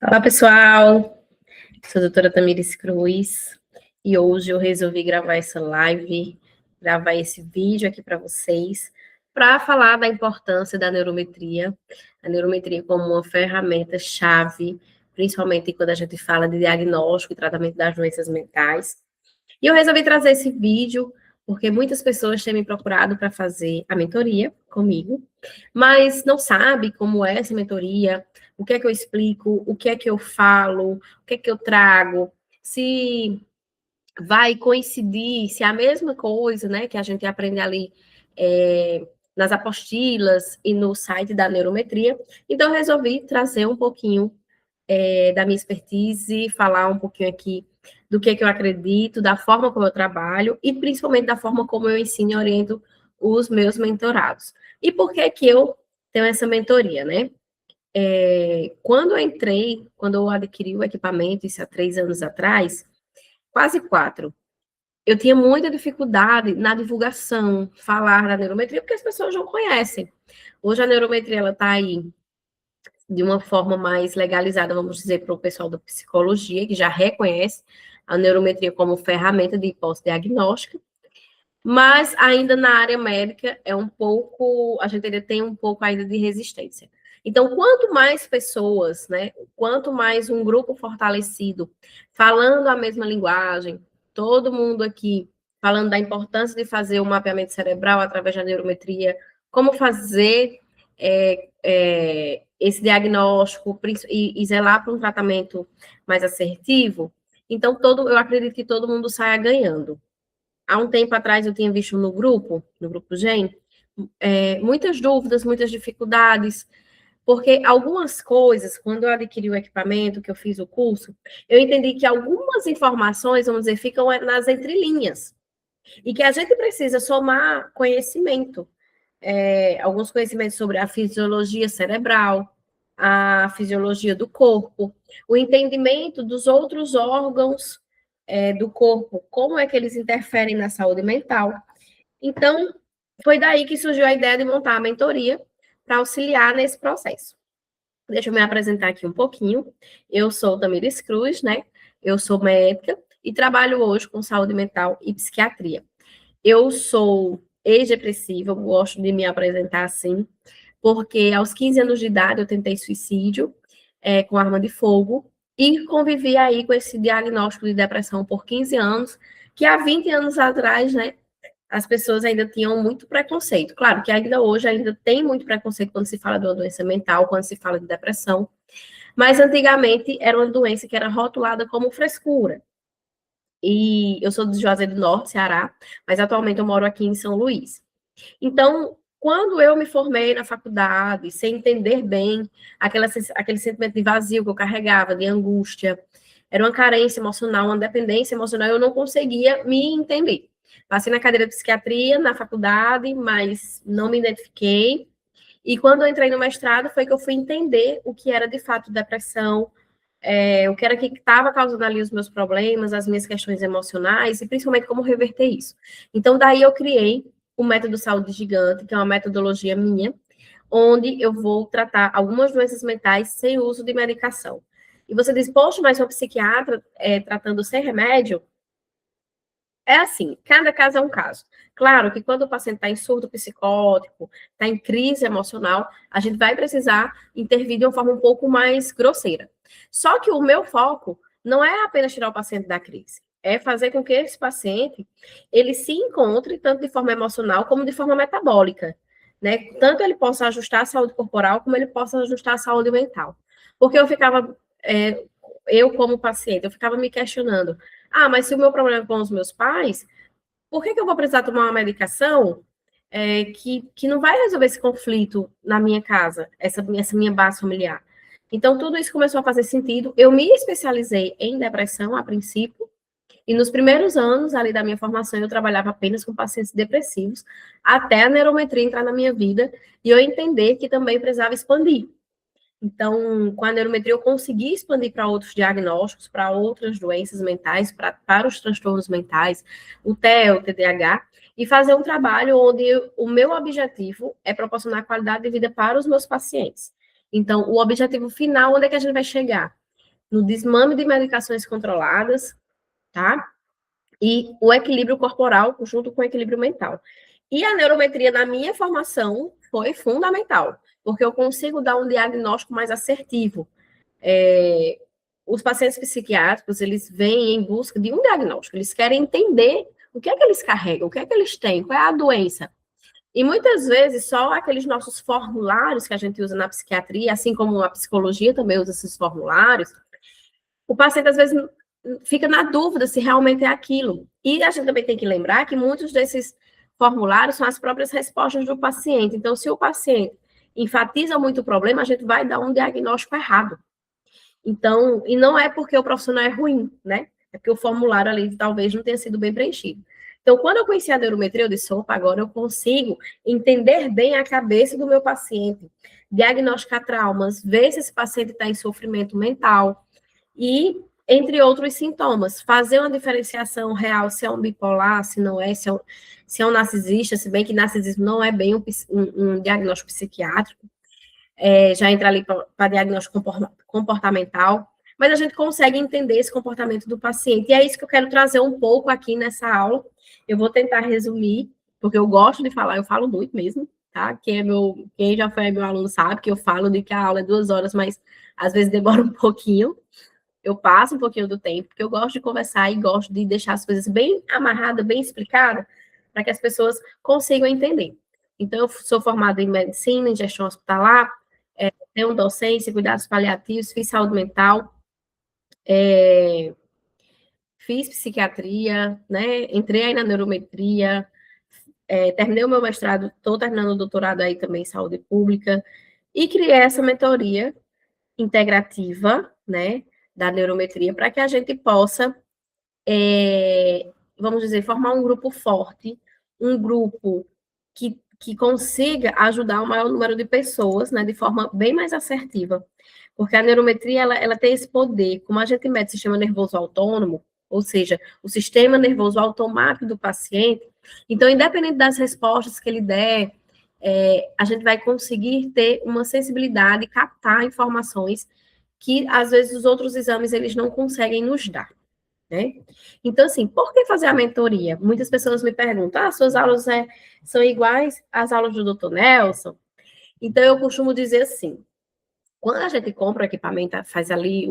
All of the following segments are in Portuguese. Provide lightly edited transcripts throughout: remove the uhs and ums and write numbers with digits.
Olá, pessoal. Sou a doutora Tamires Cruz e hoje eu resolvi gravar essa live, gravar esse vídeo aqui para vocês, para falar da importância da neurometria, a neurometria como uma ferramenta-chave, principalmente quando a gente fala de diagnóstico e tratamento das doenças mentais. E eu resolvi trazer esse vídeo porque muitas pessoas têm me procurado para fazer a mentoria comigo, mas não sabe como é essa mentoria, o que é que eu explico, o que é que eu falo, o que é que eu trago, se vai coincidir, se é a mesma coisa, né, que a gente aprende ali nas apostilas e no site da neurometria. Então, eu resolvi trazer um pouquinho da minha expertise, falar um pouquinho aqui do que eu acredito, da forma como eu trabalho e principalmente da forma como eu ensino e oriento os meus mentorados. E por que eu tenho essa mentoria, né? Quando eu adquiri o equipamento, isso há 3 anos atrás, quase 4, eu tinha muita dificuldade na divulgação, falar da neurometria, porque as pessoas não conhecem. Hoje a neurometria, ela está aí de uma forma mais legalizada, vamos dizer, para o pessoal da psicologia, que já reconhece a neurometria como ferramenta de hipótese diagnóstica, mas ainda na área médica a gente ainda tem um pouco ainda de resistência. Então, quanto mais pessoas, né, quanto mais um grupo fortalecido, falando a mesma linguagem, todo mundo aqui falando da importância de fazer o mapeamento cerebral através da neurometria, como fazer esse diagnóstico e zelar para um tratamento mais assertivo, então eu acredito que todo mundo saia ganhando. Há um tempo atrás eu tinha visto no grupo GEM, muitas dúvidas, muitas dificuldades, porque algumas coisas, quando eu adquiri o equipamento, que eu fiz o curso, eu entendi que algumas informações, vamos dizer, ficam nas entrelinhas, e que a gente precisa somar conhecimento, alguns conhecimentos sobre a fisiologia cerebral, a fisiologia do corpo, o entendimento dos outros órgãos do corpo, como é que eles interferem na saúde mental. Então, foi daí que surgiu a ideia de montar a mentoria para auxiliar nesse processo. Deixa eu me apresentar aqui um pouquinho. Eu sou Tamires Cruz, né? Eu sou médica e trabalho hoje com saúde mental e psiquiatria. Eu sou ex-depressiva, eu gosto de me apresentar assim, porque aos 15 anos de idade eu tentei suicídio com arma de fogo e convivi aí com esse diagnóstico de depressão por 15 anos, que há 20 anos atrás, né, as pessoas ainda tinham muito preconceito. Claro que ainda hoje ainda tem muito preconceito quando se fala de uma doença mental, quando se fala de depressão, mas antigamente era uma doença que era rotulada como frescura. E eu sou de Juazeiro do Norte, Ceará, mas atualmente eu moro aqui em São Luís. Então, quando eu me formei na faculdade, sem entender bem aquele sentimento de vazio que eu carregava, de angústia, era uma carência emocional, uma dependência emocional, eu não conseguia me entender. Passei na cadeira de psiquiatria na faculdade, mas não me identifiquei. E quando eu entrei no mestrado, foi que eu fui entender o que era de fato depressão, o que era que estava causando ali os meus problemas, as minhas questões emocionais, e principalmente como reverter isso. Então, daí eu criei o método Saúde Gigante, que é uma metodologia minha, onde eu vou tratar algumas doenças mentais sem uso de medicação. E você diz, poxa, mas uma psiquiatra tratando sem remédio? É assim, cada caso é um caso. Claro que quando o paciente está em surto psicótico, está em crise emocional, a gente vai precisar intervir de uma forma um pouco mais grosseira. Só que o meu foco não é apenas tirar o paciente da crise, é fazer com que esse paciente ele se encontre tanto de forma emocional como de forma metabólica, né? Tanto ele possa ajustar a saúde corporal como ele possa ajustar a saúde mental. Porque eu como paciente, eu ficava me questionando, mas se o meu problema é com os meus pais, por que eu vou precisar tomar uma medicação que não vai resolver esse conflito na minha casa, essa minha base familiar? Então, tudo isso começou a fazer sentido. Eu me especializei em depressão a princípio, e nos primeiros anos ali da minha formação, eu trabalhava apenas com pacientes depressivos, até a neurometria entrar na minha vida e eu entender que também precisava expandir. Então, com a neurometria, eu consegui expandir para outros diagnósticos, para outras doenças mentais, para os transtornos mentais, o TEA, o TDAH, e fazer um trabalho onde o meu objetivo é proporcionar qualidade de vida para os meus pacientes. Então, o objetivo final, onde é que a gente vai chegar? No desmame de medicações controladas, tá? E o equilíbrio corporal junto com o equilíbrio mental. E a neurometria, na minha formação, foi fundamental, porque eu consigo dar um diagnóstico mais assertivo. Os pacientes psiquiátricos, eles vêm em busca de um diagnóstico, eles querem entender o que é que eles carregam, o que é que eles têm, qual é a doença. E muitas vezes, só aqueles nossos formulários que a gente usa na psiquiatria, assim como a psicologia também usa esses formulários, o paciente, às vezes, fica na dúvida se realmente é aquilo. E a gente também tem que lembrar que muitos desses formulários são as próprias respostas do paciente. Então, se o paciente enfatiza muito o problema, a gente vai dar um diagnóstico errado. Então, e não é porque o profissional é ruim, né? É porque o formulário ali talvez não tenha sido bem preenchido. Então, quando eu conheci a neurometria, eu disse, opa, agora eu consigo entender bem a cabeça do meu paciente, diagnosticar traumas, ver se esse paciente está em sofrimento mental e, entre outros sintomas, fazer uma diferenciação real se é um bipolar, se não é, se é um narcisista, se bem que narcisismo não é bem um diagnóstico psiquiátrico, já entra ali para diagnóstico comportamental, mas a gente consegue entender esse comportamento do paciente. E é isso que eu quero trazer um pouco aqui nessa aula. Eu vou tentar resumir, porque eu gosto de falar, eu falo muito mesmo, tá? Quem já foi meu aluno sabe que eu falo de que a aula é 2 horas, mas às vezes demora um pouquinho. Eu passo um pouquinho do tempo, porque eu gosto de conversar e gosto de deixar as coisas bem amarradas, bem explicadas, para que as pessoas consigam entender. Então, eu sou formada em medicina, em gestão hospitalar, tenho docência, cuidados paliativos, fiz saúde mental, fiz psiquiatria, né? Entrei aí na neurometria, terminei o meu mestrado, estou terminando o doutorado aí também em saúde pública, e criei essa mentoria integrativa, né, da neurometria, para que a gente possa, vamos dizer, formar um grupo forte, um grupo que consiga ajudar o maior número de pessoas, né, de forma bem mais assertiva. Porque a neurometria, ela tem esse poder, como a gente mede o sistema nervoso autônomo, ou seja, o sistema nervoso automático do paciente, então, independente das respostas que ele der, a gente vai conseguir ter uma sensibilidade, captar informações que, às vezes, os outros exames, eles não conseguem nos dar, né? Então, assim, por que fazer a mentoria? Muitas pessoas me perguntam, suas aulas são iguais às aulas do Dr. Nelson? Então, eu costumo dizer assim, quando a gente compra o equipamento, faz ali,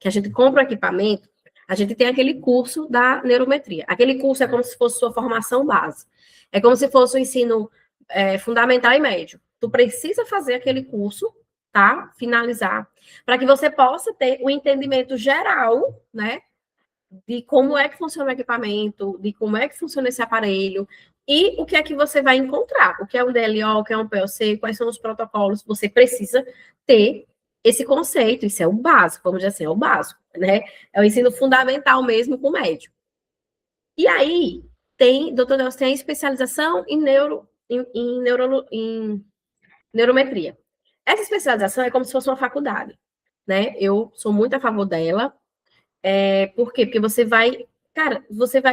que a gente compra o equipamento, a gente tem aquele curso da neurometria. Aquele curso é como se fosse sua formação base. É como se fosse o ensino fundamental e médio. Tu precisa fazer aquele curso, tá? Finalizar, para que você possa ter o entendimento geral, né? De como é que funciona o equipamento, de como é que funciona esse aparelho, e o que é que você vai encontrar, o que é um DLO, o que é um POC, quais são os protocolos, você precisa ter esse conceito, isso é o básico, vamos dizer assim, é o básico, né? É o ensino fundamental mesmo com o médico. E aí, doutor Nelson, tem especialização em neurometria. Essa especialização é como se fosse uma faculdade, né? Eu sou muito a favor dela. Por quê? Porque você vai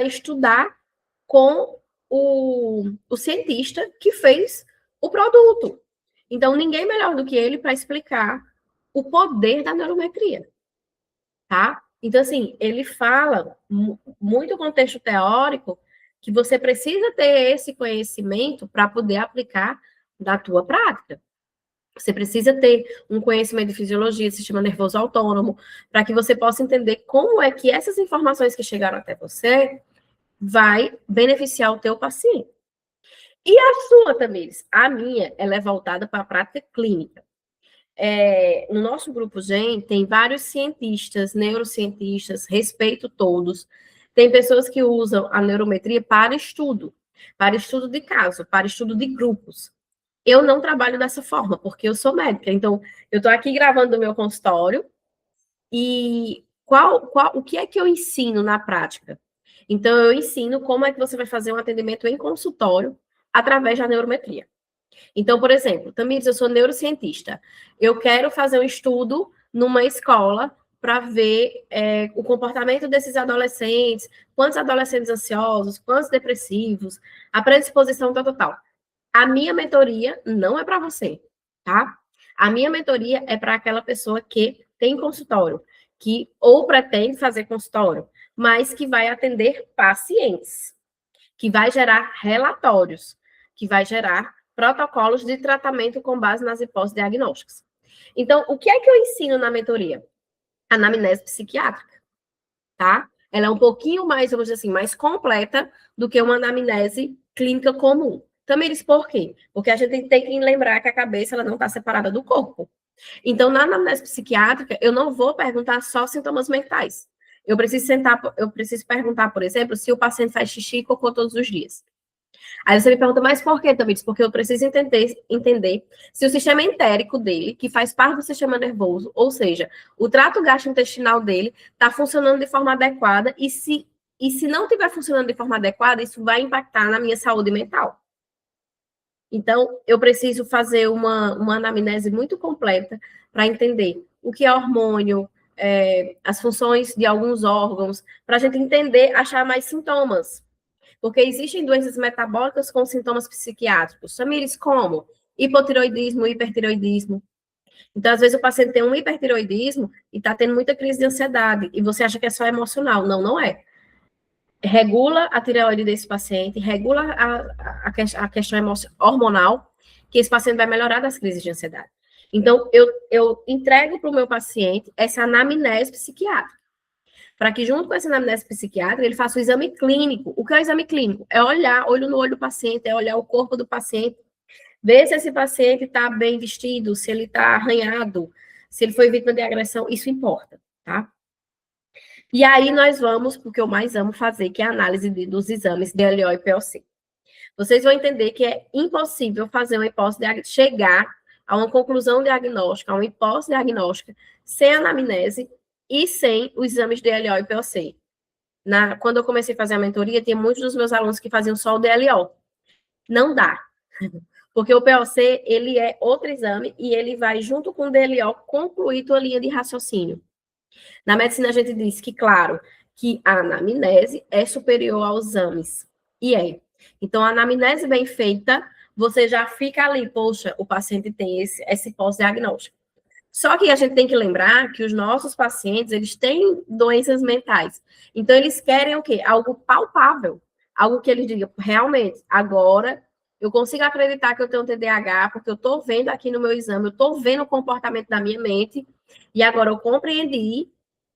estudar com o cientista que fez o produto. Então, ninguém melhor do que ele para explicar o poder da neurometria, tá? Então, assim, ele fala muito contexto teórico que você precisa ter esse conhecimento para poder aplicar na tua prática. Você precisa ter um conhecimento de fisiologia, de sistema nervoso autônomo, para que você possa entender como é que essas informações que chegaram até você vai beneficiar o teu paciente. E a sua, Tamires? A minha, ela é voltada para a prática clínica. No nosso grupo GEM, tem vários cientistas, neurocientistas, respeito todos. Tem pessoas que usam a neurometria para estudo de caso, para estudo de grupos. Eu não trabalho dessa forma, porque eu sou médica. Então, eu estou aqui gravando o meu consultório e o que é que eu ensino na prática? Então, eu ensino como é que você vai fazer um atendimento em consultório através da neurometria. Então, por exemplo, Tamires, eu sou neurocientista. Eu quero fazer um estudo numa escola para ver o comportamento desses adolescentes, quantos adolescentes ansiosos, quantos depressivos, a predisposição tal. A minha mentoria não é para você, tá? A minha mentoria é para aquela pessoa que tem consultório, que ou pretende fazer consultório, mas que vai atender pacientes, que vai gerar relatórios, que vai gerar protocolos de tratamento com base nas hipóteses diagnósticas. Então, o que é que eu ensino na mentoria? Anamnese psiquiátrica, tá? Ela é um pouquinho mais, vamos dizer assim, mais completa do que uma anamnese clínica comum. Tamires, por quê? Porque a gente tem que lembrar que a cabeça ela não está separada do corpo. Então, na anamnese psiquiátrica, eu não vou perguntar só sintomas mentais. Eu preciso perguntar, por exemplo, se o paciente faz xixi e cocô todos os dias. Aí você me pergunta, mas por que, Tamires? Porque eu preciso entender se o sistema entérico dele, que faz parte do sistema nervoso, ou seja, o trato gastrointestinal dele, está funcionando de forma adequada e se não estiver funcionando de forma adequada, isso vai impactar na minha saúde mental. Então, eu preciso fazer uma anamnese muito completa para entender o que é hormônio, as funções de alguns órgãos, para a gente entender, achar mais sintomas. Porque existem doenças metabólicas com sintomas psiquiátricos. Samires, como? Hipotiroidismo, hipertiroidismo. Então, às vezes, o paciente tem um hipertiroidismo e está tendo muita crise de ansiedade, e você acha que é só emocional. Não, não é. Regula a tireoide desse paciente, regula a questão hormonal, que esse paciente vai melhorar das crises de ansiedade. Então, eu entrego para o meu paciente essa anamnese psiquiátrica, para que, junto com essa anamnese psiquiátrica, ele faça o exame clínico. O que é o exame clínico? É olhar olho no olho do paciente, é olhar o corpo do paciente, ver se esse paciente está bem vestido, se ele está arranhado, se ele foi vítima de agressão, isso importa, tá? E aí nós vamos para o que eu mais amo fazer, que é a análise dos exames DLO e POC. Vocês vão entender que é impossível fazer uma hipótese, chegar a uma conclusão diagnóstica, a uma hipótese diagnóstica, sem anamnese e sem os exames DLO e POC. Quando eu comecei a fazer a mentoria, tinha muitos dos meus alunos que faziam só o DLO. Não dá. Porque o POC, ele é outro exame e ele vai, junto com o DLO, concluir tua linha de raciocínio. Na medicina, a gente diz que, claro, que a anamnese é superior aos exames. E é. Então, a anamnese bem feita, você já fica ali, poxa, o paciente tem esse pós-diagnóstico. Só que a gente tem que lembrar que os nossos pacientes, eles têm doenças mentais. Então, eles querem o quê? Algo palpável. Algo que eles digam, realmente, agora eu consigo acreditar que eu tenho TDAH, porque eu estou vendo aqui no meu exame, eu estou vendo o comportamento da minha mente, e agora eu compreendi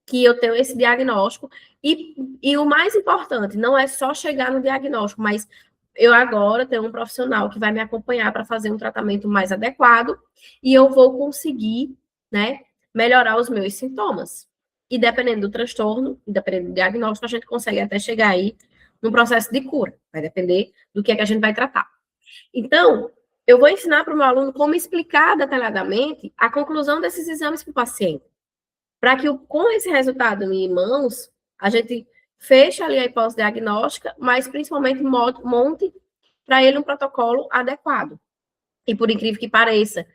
que eu tenho esse diagnóstico. E o mais importante, não é só chegar no diagnóstico, mas eu agora tenho um profissional que vai me acompanhar para fazer um tratamento mais adequado, e eu vou conseguir, né, melhorar os meus sintomas. E dependendo do transtorno, dependendo do diagnóstico, a gente consegue até chegar aí num processo de cura. Vai depender do que é que a gente vai tratar. Então, eu vou ensinar para o meu aluno como explicar detalhadamente a conclusão desses exames para o paciente. Para que, com esse resultado em mãos, a gente feche ali a hipótese diagnóstica, mas principalmente monte para ele um protocolo adequado. E por incrível que pareça,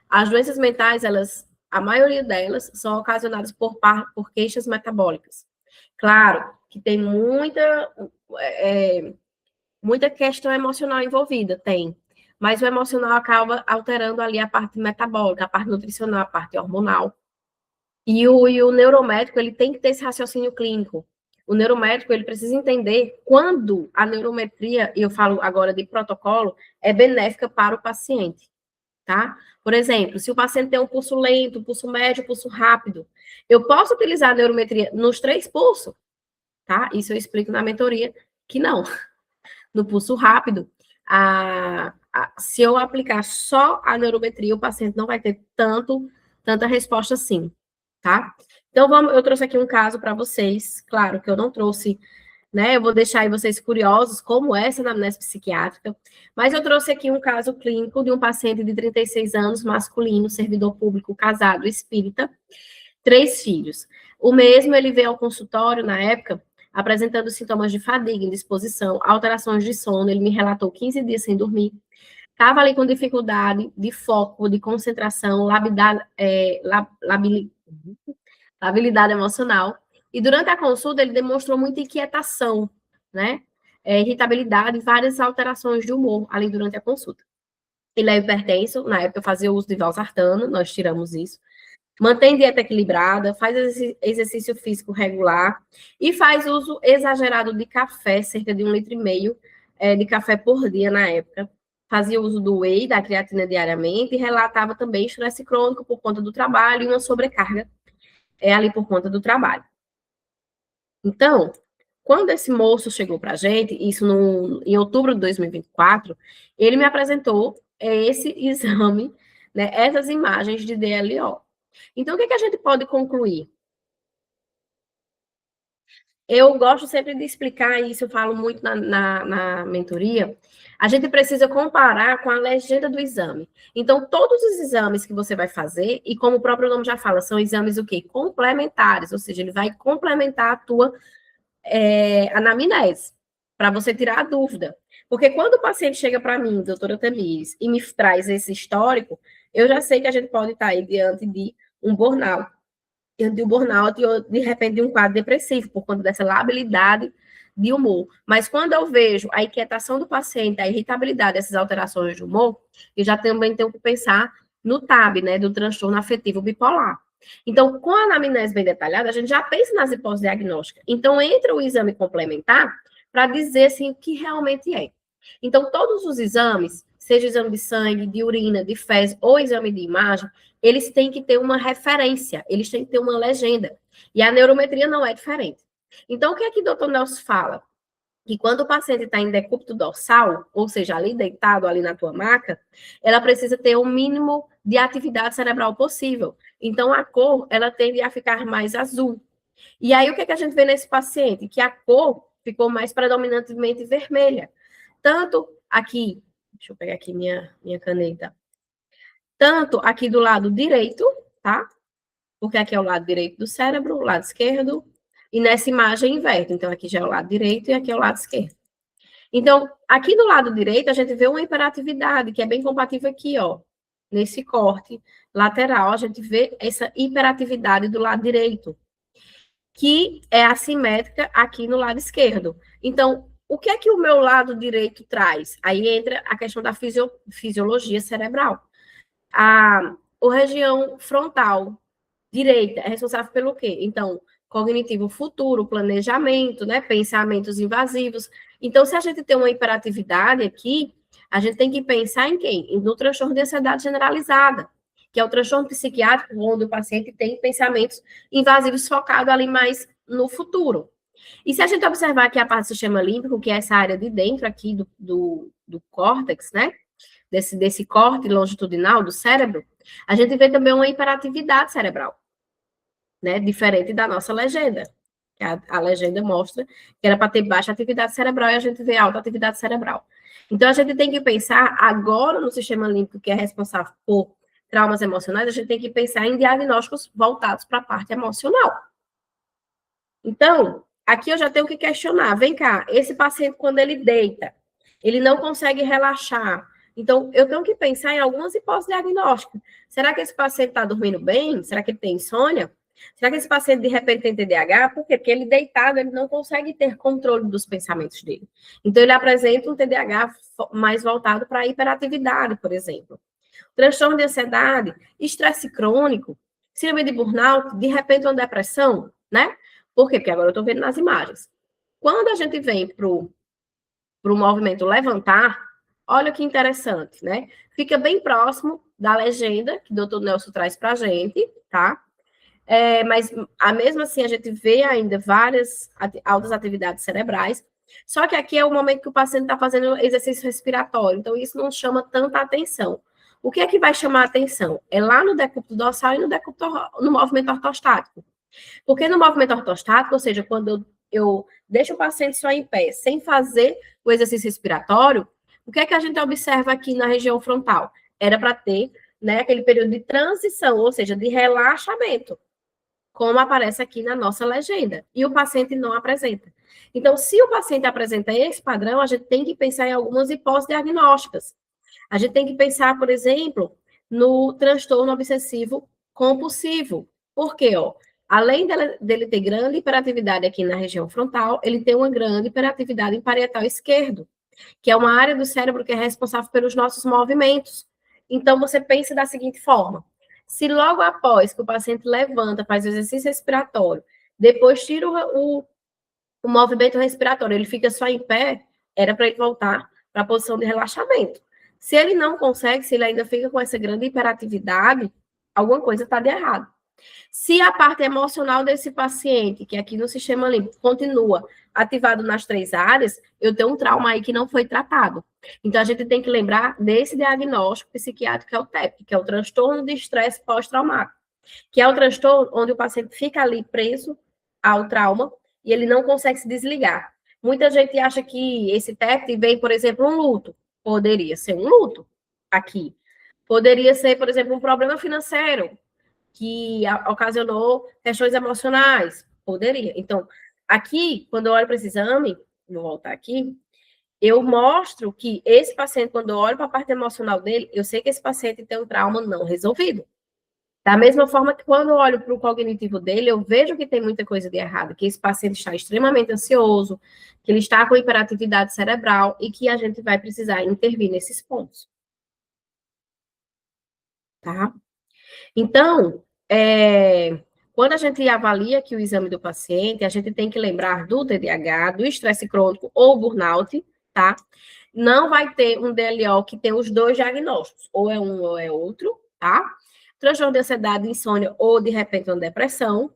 as doenças mentais, a maioria delas são ocasionadas por queixas metabólicas. Claro que tem muita questão emocional envolvida, tem. Mas o emocional acaba alterando ali a parte metabólica, a parte nutricional, a parte hormonal. E o neuromédico, ele tem que ter esse raciocínio clínico. O neuromédico, ele precisa entender quando a neurometria, e eu falo agora de protocolo, é benéfica para o paciente, tá? Por exemplo, se o paciente tem um pulso lento, pulso médio, pulso rápido, eu posso utilizar a neurometria nos 3 pulsos, tá? Isso eu explico na mentoria, que não. No pulso rápido, se eu aplicar só a neurometria, o paciente não vai ter tanta resposta assim, tá? Então, eu trouxe aqui um caso para vocês, claro que eu não trouxe, né? Eu vou deixar aí vocês curiosos como é essa anamnese psiquiátrica, mas eu trouxe aqui um caso clínico de um paciente de 36 anos, masculino, servidor público, casado, espírita, 3 filhos. O mesmo, ele veio ao consultório na época, apresentando sintomas de fadiga, indisposição, alterações de sono, ele me relatou 15 dias sem dormir, estava ali com dificuldade de foco, de concentração, labilidade emocional. E durante a consulta, ele demonstrou muita inquietação, né? Irritabilidade e várias alterações de humor ali durante a consulta. Ele é hipertenso, na época eu fazia uso de valsartano, nós tiramos isso. Mantém dieta equilibrada, faz exercício físico regular e faz uso exagerado de café, cerca de 1,5 litro de café por dia na época. Fazia uso do whey, da creatina diariamente e relatava também estresse crônico por conta do trabalho e uma sobrecarga ali por conta do trabalho. Então, quando esse moço chegou para a gente, isso em outubro de 2024, ele me apresentou esse exame, né, essas imagens de DLO. Então, o que a gente pode concluir? Eu gosto sempre de explicar isso, eu falo muito na mentoria. A gente precisa comparar com a legenda do exame. Então, todos os exames que você vai fazer, e como o próprio nome já fala, são exames o quê? Complementares, ou seja, ele vai complementar a tua anamnese, para você tirar a dúvida. Porque quando o paciente chega para mim, doutora Tamires, e me traz esse histórico, eu já sei que a gente pode estar aí diante de um burnout, ou de repente de um quadro depressivo, por conta dessa labilidade de humor. Mas quando eu vejo a inquietação do paciente, a irritabilidade, essas alterações de humor, eu já também tenho que pensar no TAB, né, do transtorno afetivo bipolar. Então, com a anamnese bem detalhada, a gente já pensa nas hipóteses diagnósticas. Então, entra o exame complementar para dizer, assim, o que realmente é. Então, todos os exames, seja exame de sangue, de urina, de fezes ou exame de imagem, eles têm que ter uma referência, eles têm que ter uma legenda. E a neurometria não é diferente. Então, o que é que o doutor Nelson fala? Que quando o paciente está em decúbito dorsal, ou seja, ali deitado, ali na tua maca, ela precisa ter o mínimo de atividade cerebral possível. Então, a cor, ela tende a ficar mais azul. E aí, o que é que a gente vê nesse paciente? Que a cor ficou mais predominantemente vermelha. Tanto aqui, deixa eu pegar aqui minha caneta. Tanto aqui do lado direito, tá? Porque aqui é o lado direito do cérebro, o lado esquerdo, e nessa imagem inverte. Então, aqui já é o lado direito e aqui é o lado esquerdo. Então, aqui do lado direito, a gente vê uma hiperatividade, que é bem compatível aqui, ó. Nesse corte lateral, a gente vê essa hiperatividade do lado direito, que é assimétrica aqui no lado esquerdo. Então, o que é que o meu lado direito traz? Aí entra a questão da fisiologia cerebral. A região frontal direita é responsável pelo quê? Então, cognitivo futuro, planejamento, né? Pensamentos invasivos. Então, se a gente tem uma hiperatividade aqui, a gente tem que pensar em quem? No transtorno de ansiedade generalizada, que é o transtorno psiquiátrico, onde o paciente tem pensamentos invasivos focados ali mais no futuro. E se a gente observar aqui a parte do sistema límbico, que é essa área de dentro aqui do córtex, né? Desse corte longitudinal do cérebro, a gente vê também uma hiperatividade cerebral, né? Diferente da nossa legenda. Que a legenda mostra que era para ter baixa atividade cerebral e a gente vê alta atividade cerebral. Então, a gente tem que pensar agora no sistema límbico, que é responsável por traumas emocionais, a gente tem que pensar em diagnósticos voltados para a parte emocional. Então, aqui eu já tenho que questionar. Vem cá, esse paciente, quando ele deita, ele não consegue relaxar. Então, eu tenho que pensar em algumas hipóteses diagnósticas. Será que esse paciente está dormindo bem? Será que ele tem insônia? Será que esse paciente, de repente, tem TDAH? Por quê? Porque ele deitado, ele não consegue ter controle dos pensamentos dele. Então, ele apresenta um TDAH mais voltado para a hiperatividade, por exemplo. Transtorno de ansiedade, estresse crônico, síndrome de burnout, de repente uma depressão, né? Por quê? Porque agora eu estou vendo nas imagens. Quando a gente vem para o movimento levantar, olha que interessante, né? Fica bem próximo da legenda que o doutor Nelson traz para a gente, tá? Mas, mesmo assim, a gente vê ainda várias altas atividades cerebrais, só que aqui é o momento que o paciente está fazendo exercício respiratório, então isso não chama tanta atenção. O que é que vai chamar a atenção? É lá no decúbito dorsal e no movimento ortostático. Porque no movimento ortostático, ou seja, quando eu deixo o paciente só em pé, sem fazer o exercício respiratório, o que é que a gente observa aqui na região frontal? Era para ter, né, aquele período de transição, ou seja, de relaxamento, como aparece aqui na nossa legenda, e o paciente não apresenta. Então, se o paciente apresenta esse padrão, a gente tem que pensar em algumas hipóteses diagnósticas. A gente tem que pensar, por exemplo, no transtorno obsessivo compulsivo. Por quê? Além dele ter grande hiperatividade aqui na região frontal, ele tem uma grande hiperatividade em parietal esquerdo, que é uma área do cérebro que é responsável pelos nossos movimentos. Então, você pensa da seguinte forma: se logo após que o paciente levanta, faz o exercício respiratório, depois tira o movimento respiratório, ele fica só em pé, era para ele voltar para a posição de relaxamento. Se ele não consegue, se ele ainda fica com essa grande hiperatividade, alguma coisa está de errado. Se a parte emocional desse paciente, que aqui no sistema límbico, continua ativado nas 3 áreas, eu tenho um trauma aí que não foi tratado. Então, a gente tem que lembrar desse diagnóstico psiquiátrico, que é o TEP, que é o transtorno de estresse pós-traumático, que é o transtorno onde o paciente fica ali preso ao trauma e ele não consegue se desligar. Muita gente acha que esse TEP vem, por exemplo, um luto. Poderia ser um luto aqui. Poderia ser, por exemplo, um problema financeiro que ocasionou questões emocionais. Poderia. Então, aqui, quando eu olho para esse exame, vou voltar aqui, eu mostro que esse paciente, quando eu olho para a parte emocional dele, eu sei que esse paciente tem um trauma não resolvido. Da mesma forma que quando eu olho para o cognitivo dele, eu vejo que tem muita coisa de errado, que esse paciente está extremamente ansioso, que ele está com hiperatividade cerebral e que a gente vai precisar intervir nesses pontos. Tá? Então, quando a gente avalia aqui o exame do paciente, a gente tem que lembrar do TDAH, do estresse crônico ou burnout, tá? Não vai ter um DLO que tem os 2 diagnósticos, ou é um ou é outro, tá? Transtorno de ansiedade, insônia ou, de repente, uma depressão.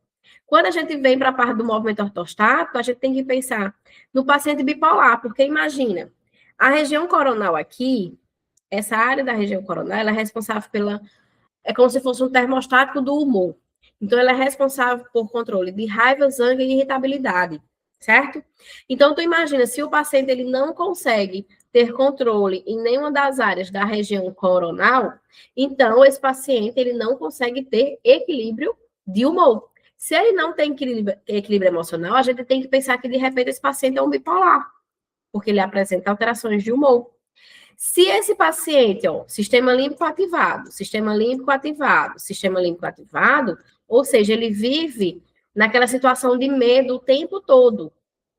Quando a gente vem para a parte do movimento ortostático, a gente tem que pensar no paciente bipolar, porque imagina, a região coronal aqui, essa área da região coronal, ela é responsável pela... É como se fosse um termostático do humor. Então, ela é responsável por controle de raiva, zanga e irritabilidade, certo? Então, tu imagina, se o paciente ele não consegue ter controle em nenhuma das áreas da região coronal, então esse paciente ele não consegue ter equilíbrio de humor. Se ele não tem equilíbrio emocional, a gente tem que pensar que, de repente, esse paciente é um bipolar, porque ele apresenta alterações de humor. Se esse paciente, ó, sistema límbico ativado, sistema límbico ativado, sistema límbico ativado, ou seja, ele vive naquela situação de medo o tempo todo,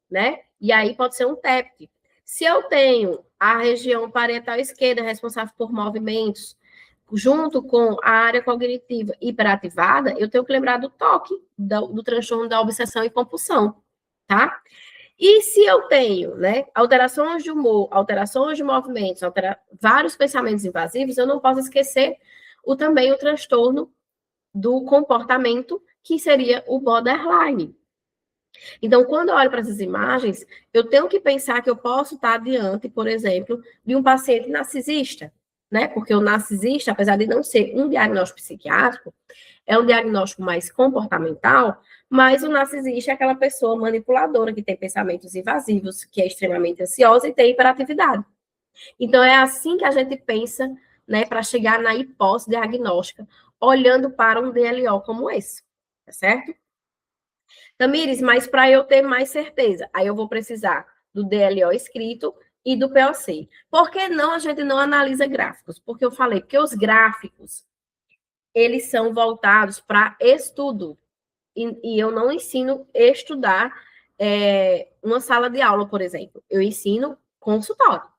né? E aí pode ser um TEP. Se eu tenho a região parietal esquerda responsável por movimentos, junto com a área cognitiva hiperativada, eu tenho que lembrar do toque, do transtorno da obsessão e compulsão, tá? E se eu tenho, né, alterações de humor, alterações de movimentos, vários pensamentos invasivos, eu não posso esquecer também o transtorno do comportamento, que seria o borderline. Então, quando eu olho para essas imagens, eu tenho que pensar que eu posso estar diante, por exemplo, de um paciente narcisista, né? Porque o narcisista, apesar de não ser um diagnóstico psiquiátrico, é um diagnóstico mais comportamental, mas o narcisista é aquela pessoa manipuladora que tem pensamentos invasivos, que é extremamente ansiosa e tem hiperatividade. Então, é assim que a gente pensa, né, para chegar na hipótese diagnóstica, olhando para um DLO como esse, tá certo? Tamires, mas para eu ter mais certeza, aí eu vou precisar do DLO escrito e do POC. Por que não a gente não analisa gráficos? Porque eu falei que os gráficos, eles são voltados para estudo. E eu não ensino estudar uma sala de aula, por exemplo. Eu ensino consultório.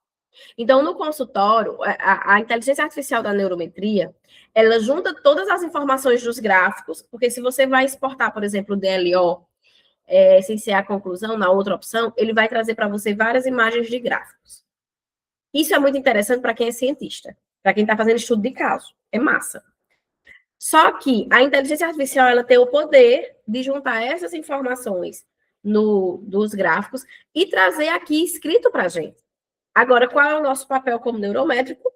Então, no consultório, a inteligência artificial da neurometria, ela junta todas as informações dos gráficos, porque se você vai exportar, por exemplo, o DLO, sem ser a conclusão, na outra opção, ele vai trazer para você várias imagens de gráficos. Isso é muito interessante para quem é cientista, para quem está fazendo estudo de caso. É massa. Só que a inteligência artificial ela tem o poder de juntar essas informações dos gráficos e trazer aqui escrito para a gente. Agora, qual é o nosso papel como neurométrico?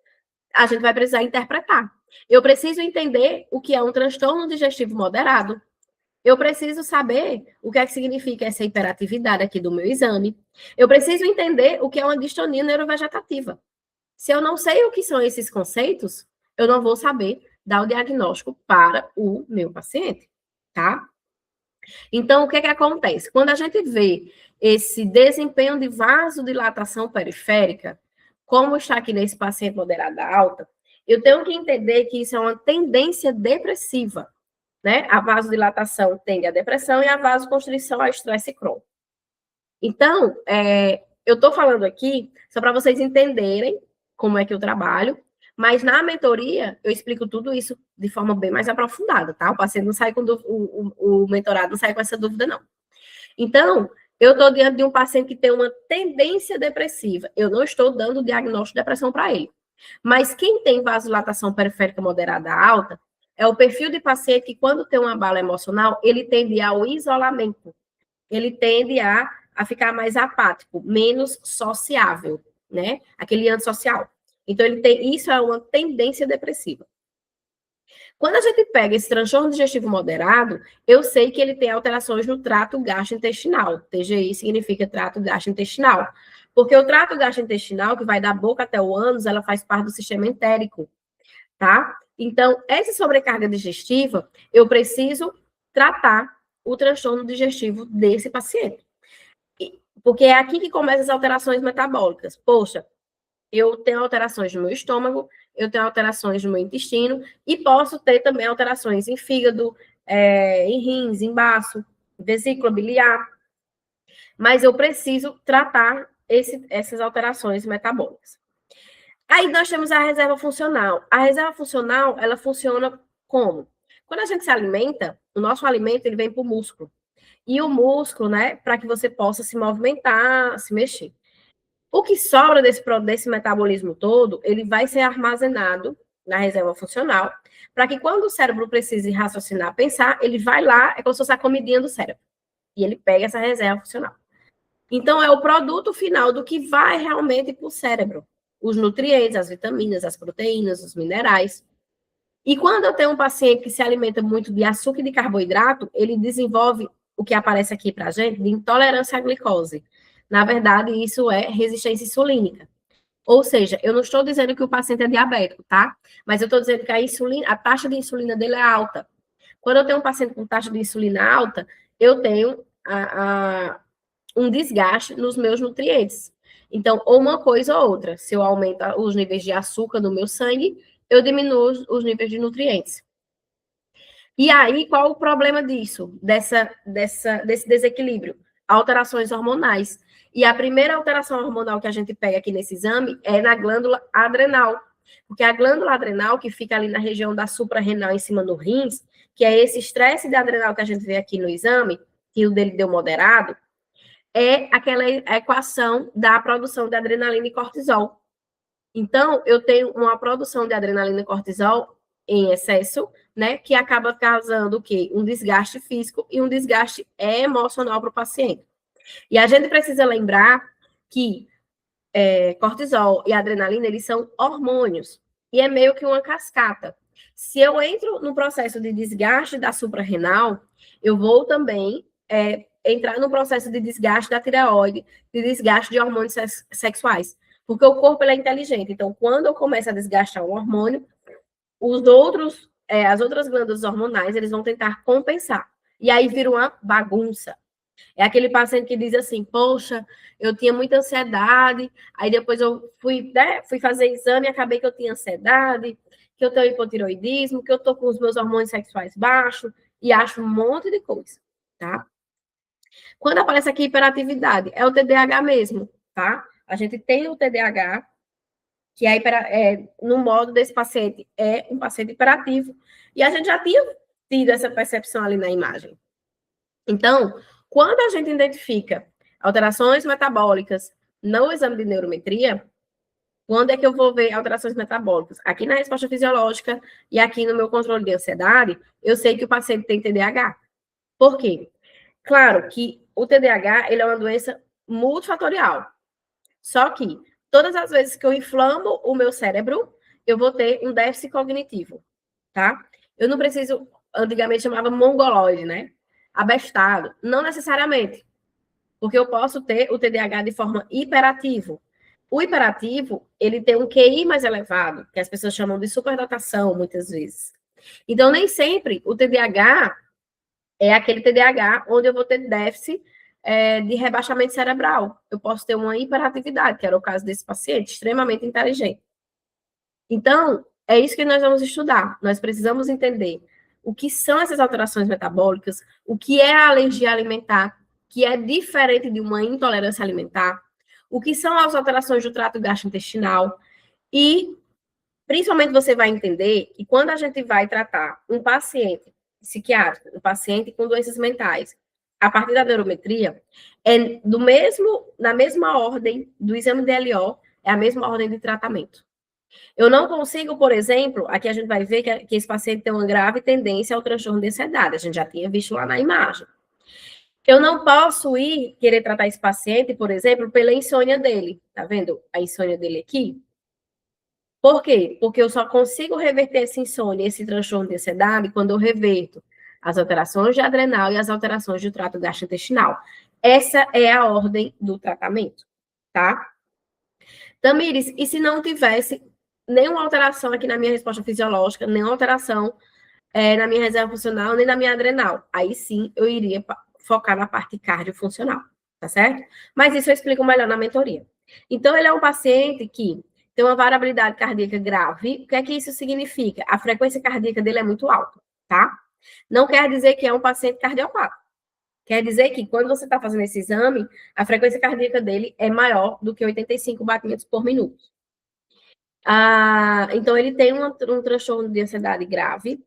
A gente vai precisar interpretar. Eu preciso entender o que é um transtorno digestivo moderado. Eu preciso saber o que é que significa essa hiperatividade aqui do meu exame. Eu preciso entender o que é uma distonia neurovegetativa. Se eu não sei o que são esses conceitos, eu não vou saber dar o diagnóstico para o meu paciente, tá? Então, o que é que acontece? Quando a gente vê esse desempenho de vasodilatação periférica, como está aqui nesse paciente moderada alta, eu tenho que entender que isso é uma tendência depressiva, né? A vasodilatação tende à depressão e a vasoconstrição ao estresse crônico. Então, eu estou falando aqui só para vocês entenderem como é que eu trabalho, Mas na mentoria, eu explico tudo isso de forma bem mais aprofundada, tá? O paciente não sai com o mentorado não sai com essa dúvida, não. Então, eu estou diante de um paciente que tem uma tendência depressiva. Eu não estou dando diagnóstico de depressão para ele. Mas quem tem vasodilatação periférica moderada alta é o perfil de paciente que, quando tem uma abalo emocional, ele tende ao isolamento. Ele tende a ficar mais apático, menos sociável, né? Aquele antissocial. Então, isso é uma tendência depressiva. Quando a gente pega esse transtorno digestivo moderado, eu sei que ele tem alterações no trato gastrointestinal. TGI significa trato gastrointestinal. Porque o trato gastrointestinal, que vai da boca até o ânus, ela faz parte do sistema entérico, tá? Então, essa sobrecarga digestiva, eu preciso tratar o transtorno digestivo desse paciente. Porque é aqui que começam as alterações metabólicas. Poxa, eu tenho alterações no meu estômago, eu tenho alterações no meu intestino e posso ter também alterações em fígado, em rins, em baço, vesícula biliar. Mas eu preciso tratar essas alterações metabólicas. Aí nós temos a reserva funcional. A reserva funcional, ela funciona como? Quando a gente se alimenta, o nosso alimento ele vem para o músculo. E o músculo, né, para que você possa se movimentar, se mexer. O que sobra desse metabolismo todo, ele vai ser armazenado na reserva funcional, para que quando o cérebro precise raciocinar, pensar, ele vai lá, é como se fosse a comidinha do cérebro. E ele pega essa reserva funcional. Então, é o produto final do que vai realmente para o cérebro. Os nutrientes, as vitaminas, as proteínas, os minerais. E quando eu tenho um paciente que se alimenta muito de açúcar e de carboidrato, ele desenvolve o que aparece aqui para a gente de intolerância à glicose. Na verdade, isso é resistência insulínica. Ou seja, eu não estou dizendo que o paciente é diabético, tá? Mas eu estou dizendo que a taxa de insulina dele é alta. Quando eu tenho um paciente com taxa de insulina alta, eu tenho um desgaste nos meus nutrientes. Então, ou uma coisa ou outra. Se eu aumento os níveis de açúcar no meu sangue, eu diminuo os níveis de nutrientes. E aí, qual o problema disso? Desse desequilíbrio? Alterações hormonais. E a primeira alteração hormonal que a gente pega aqui nesse exame é na glândula adrenal. Porque a glândula adrenal, que fica ali na região da suprarrenal, em cima do rins, que é esse estresse de adrenal que a gente vê aqui no exame, que o dele deu moderado, é aquela equação da produção de adrenalina e cortisol. Então, eu tenho uma produção de adrenalina e cortisol em excesso, né, que acaba causando o quê? Um desgaste físico e um desgaste emocional para o paciente. E a gente precisa lembrar que cortisol e adrenalina, eles são hormônios, e é meio que uma cascata. Se eu entro no processo de desgaste da suprarrenal, eu vou também entrar no processo de desgaste da tireoide, de desgaste de hormônios sexuais. Porque o corpo ele é inteligente. Então, quando eu começo a desgastar um hormônio, as outras glândulas hormonais, eles vão tentar compensar. E aí vira uma bagunça. É aquele paciente que diz assim, poxa, eu tinha muita ansiedade, aí depois eu fui fazer exame e acabei que eu tinha ansiedade, que eu tenho hipotiroidismo, que eu tô com os meus hormônios sexuais baixos, e acho um monte de coisa, tá? Quando aparece aqui hiperatividade, é o TDAH mesmo, tá? A gente tem o TDAH, que no modo desse paciente, é um paciente hiperativo, e a gente já tinha tido essa percepção ali na imagem. Então, quando a gente identifica alterações metabólicas no exame de neurometria, quando é que eu vou ver alterações metabólicas? Aqui na resposta fisiológica e aqui no meu controle de ansiedade, eu sei que o paciente tem TDAH. Por quê? Claro que o TDAH ele é uma doença multifatorial. Só que todas as vezes que eu inflamo o meu cérebro, eu vou ter um déficit cognitivo, tá? Eu não preciso, antigamente chamava mongoloide, né? Abestado. Não necessariamente, porque eu posso ter o TDAH de forma hiperativo. O hiperativo, ele tem um QI mais elevado, que as pessoas chamam de superdotação, muitas vezes. Então, nem sempre o TDAH é aquele TDAH onde eu vou ter déficit de rebaixamento cerebral. Eu posso ter uma hiperatividade, que era o caso desse paciente, extremamente inteligente. Então, é isso que nós vamos estudar. Nós precisamos entender o que são essas alterações metabólicas, o que é a alergia alimentar, que é diferente de uma intolerância alimentar, o que são as alterações do trato gastrointestinal e Principalmente você vai entender que quando a gente vai tratar um paciente psiquiátrico, um paciente com doenças mentais, a partir da neurometria, é na mesma ordem do exame DLO, é a mesma ordem de tratamento. Eu não consigo, por exemplo, aqui a gente vai ver que esse paciente tem uma grave tendência ao transtorno de ansiedade, a gente já tinha visto lá na imagem. Eu não posso querer tratar esse paciente, por exemplo, pela insônia dele. Tá vendo a insônia dele aqui? Por quê? Porque eu só consigo reverter essa insônia, esse transtorno de ansiedade, quando eu reverto as alterações de adrenal e as alterações do trato gastrointestinal. Essa é a ordem do tratamento, tá? Tamires, e se não tivesse nenhuma alteração aqui na minha resposta fisiológica, nenhuma alteração na minha reserva funcional, nem na minha adrenal? Aí sim, eu iria focar na parte cardiofuncional, tá certo? Mas isso eu explico melhor na mentoria. Então, ele é um paciente que tem uma variabilidade cardíaca grave. O que é que isso significa? A frequência cardíaca dele é muito alta, tá? Não quer dizer que é um paciente cardiopata. Quer dizer que quando você está fazendo esse exame, a frequência cardíaca dele é maior do que 85 batimentos por minuto. Então, ele tem um transtorno de ansiedade grave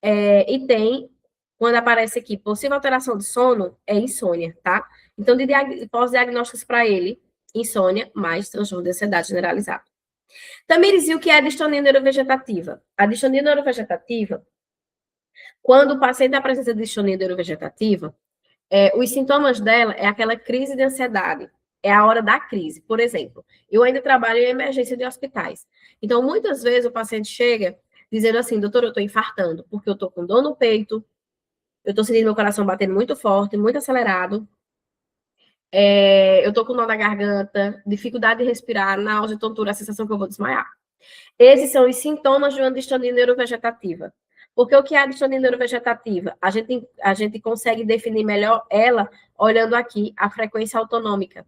e tem, quando aparece aqui, possível alteração de sono, é insônia, tá? Então, de pós-diagnósticos para ele, insônia mais transtorno de ansiedade generalizado. Tamires, e o que é a distonia neurovegetativa? A distonia neurovegetativa, quando o paciente apresenta distonia neurovegetativa, os sintomas dela é aquela crise de ansiedade, é a hora da crise. Por exemplo, eu ainda trabalho em emergência de hospitais. Então, muitas vezes o paciente chega dizendo assim, doutor, eu estou infartando, porque eu estou com dor no peito, eu estou sentindo meu coração batendo muito forte, muito acelerado, eu estou com nó na garganta, dificuldade de respirar, náusea, tontura, a sensação que eu vou desmaiar. Esses são os sintomas de uma distonia neurovegetativa. Porque o que é a distonia neurovegetativa? A gente consegue definir melhor ela olhando aqui a frequência autonômica.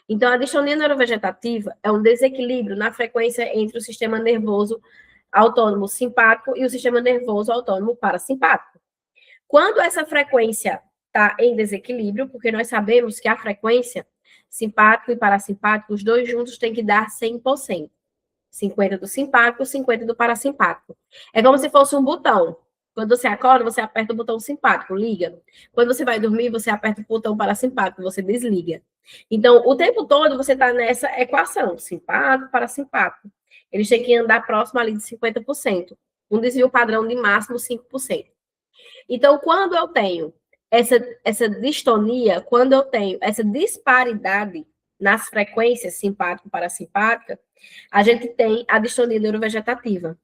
Então, a distonia neurovegetativa é um desequilíbrio na frequência entre o sistema nervoso autônomo simpático e o sistema nervoso autônomo parasimpático. Quando essa frequência está em desequilíbrio, porque nós sabemos que a frequência simpático e parasimpático, os dois juntos têm que dar 100%. 50 do simpático, 50 do parasimpático. É como se fosse um botão. Quando você acorda, você aperta o botão simpático, liga. Quando você vai dormir, você aperta o botão parasimpático, você desliga. Então, o tempo todo você está nessa equação, simpático, parasimpático. Eles têm que andar próximo ali de 50%. Um desvio padrão de máximo 5%. Então, quando eu tenho essa distonia, quando eu tenho essa disparidade nas frequências simpático e parasimpática, a gente tem a distonia neurovegetativa.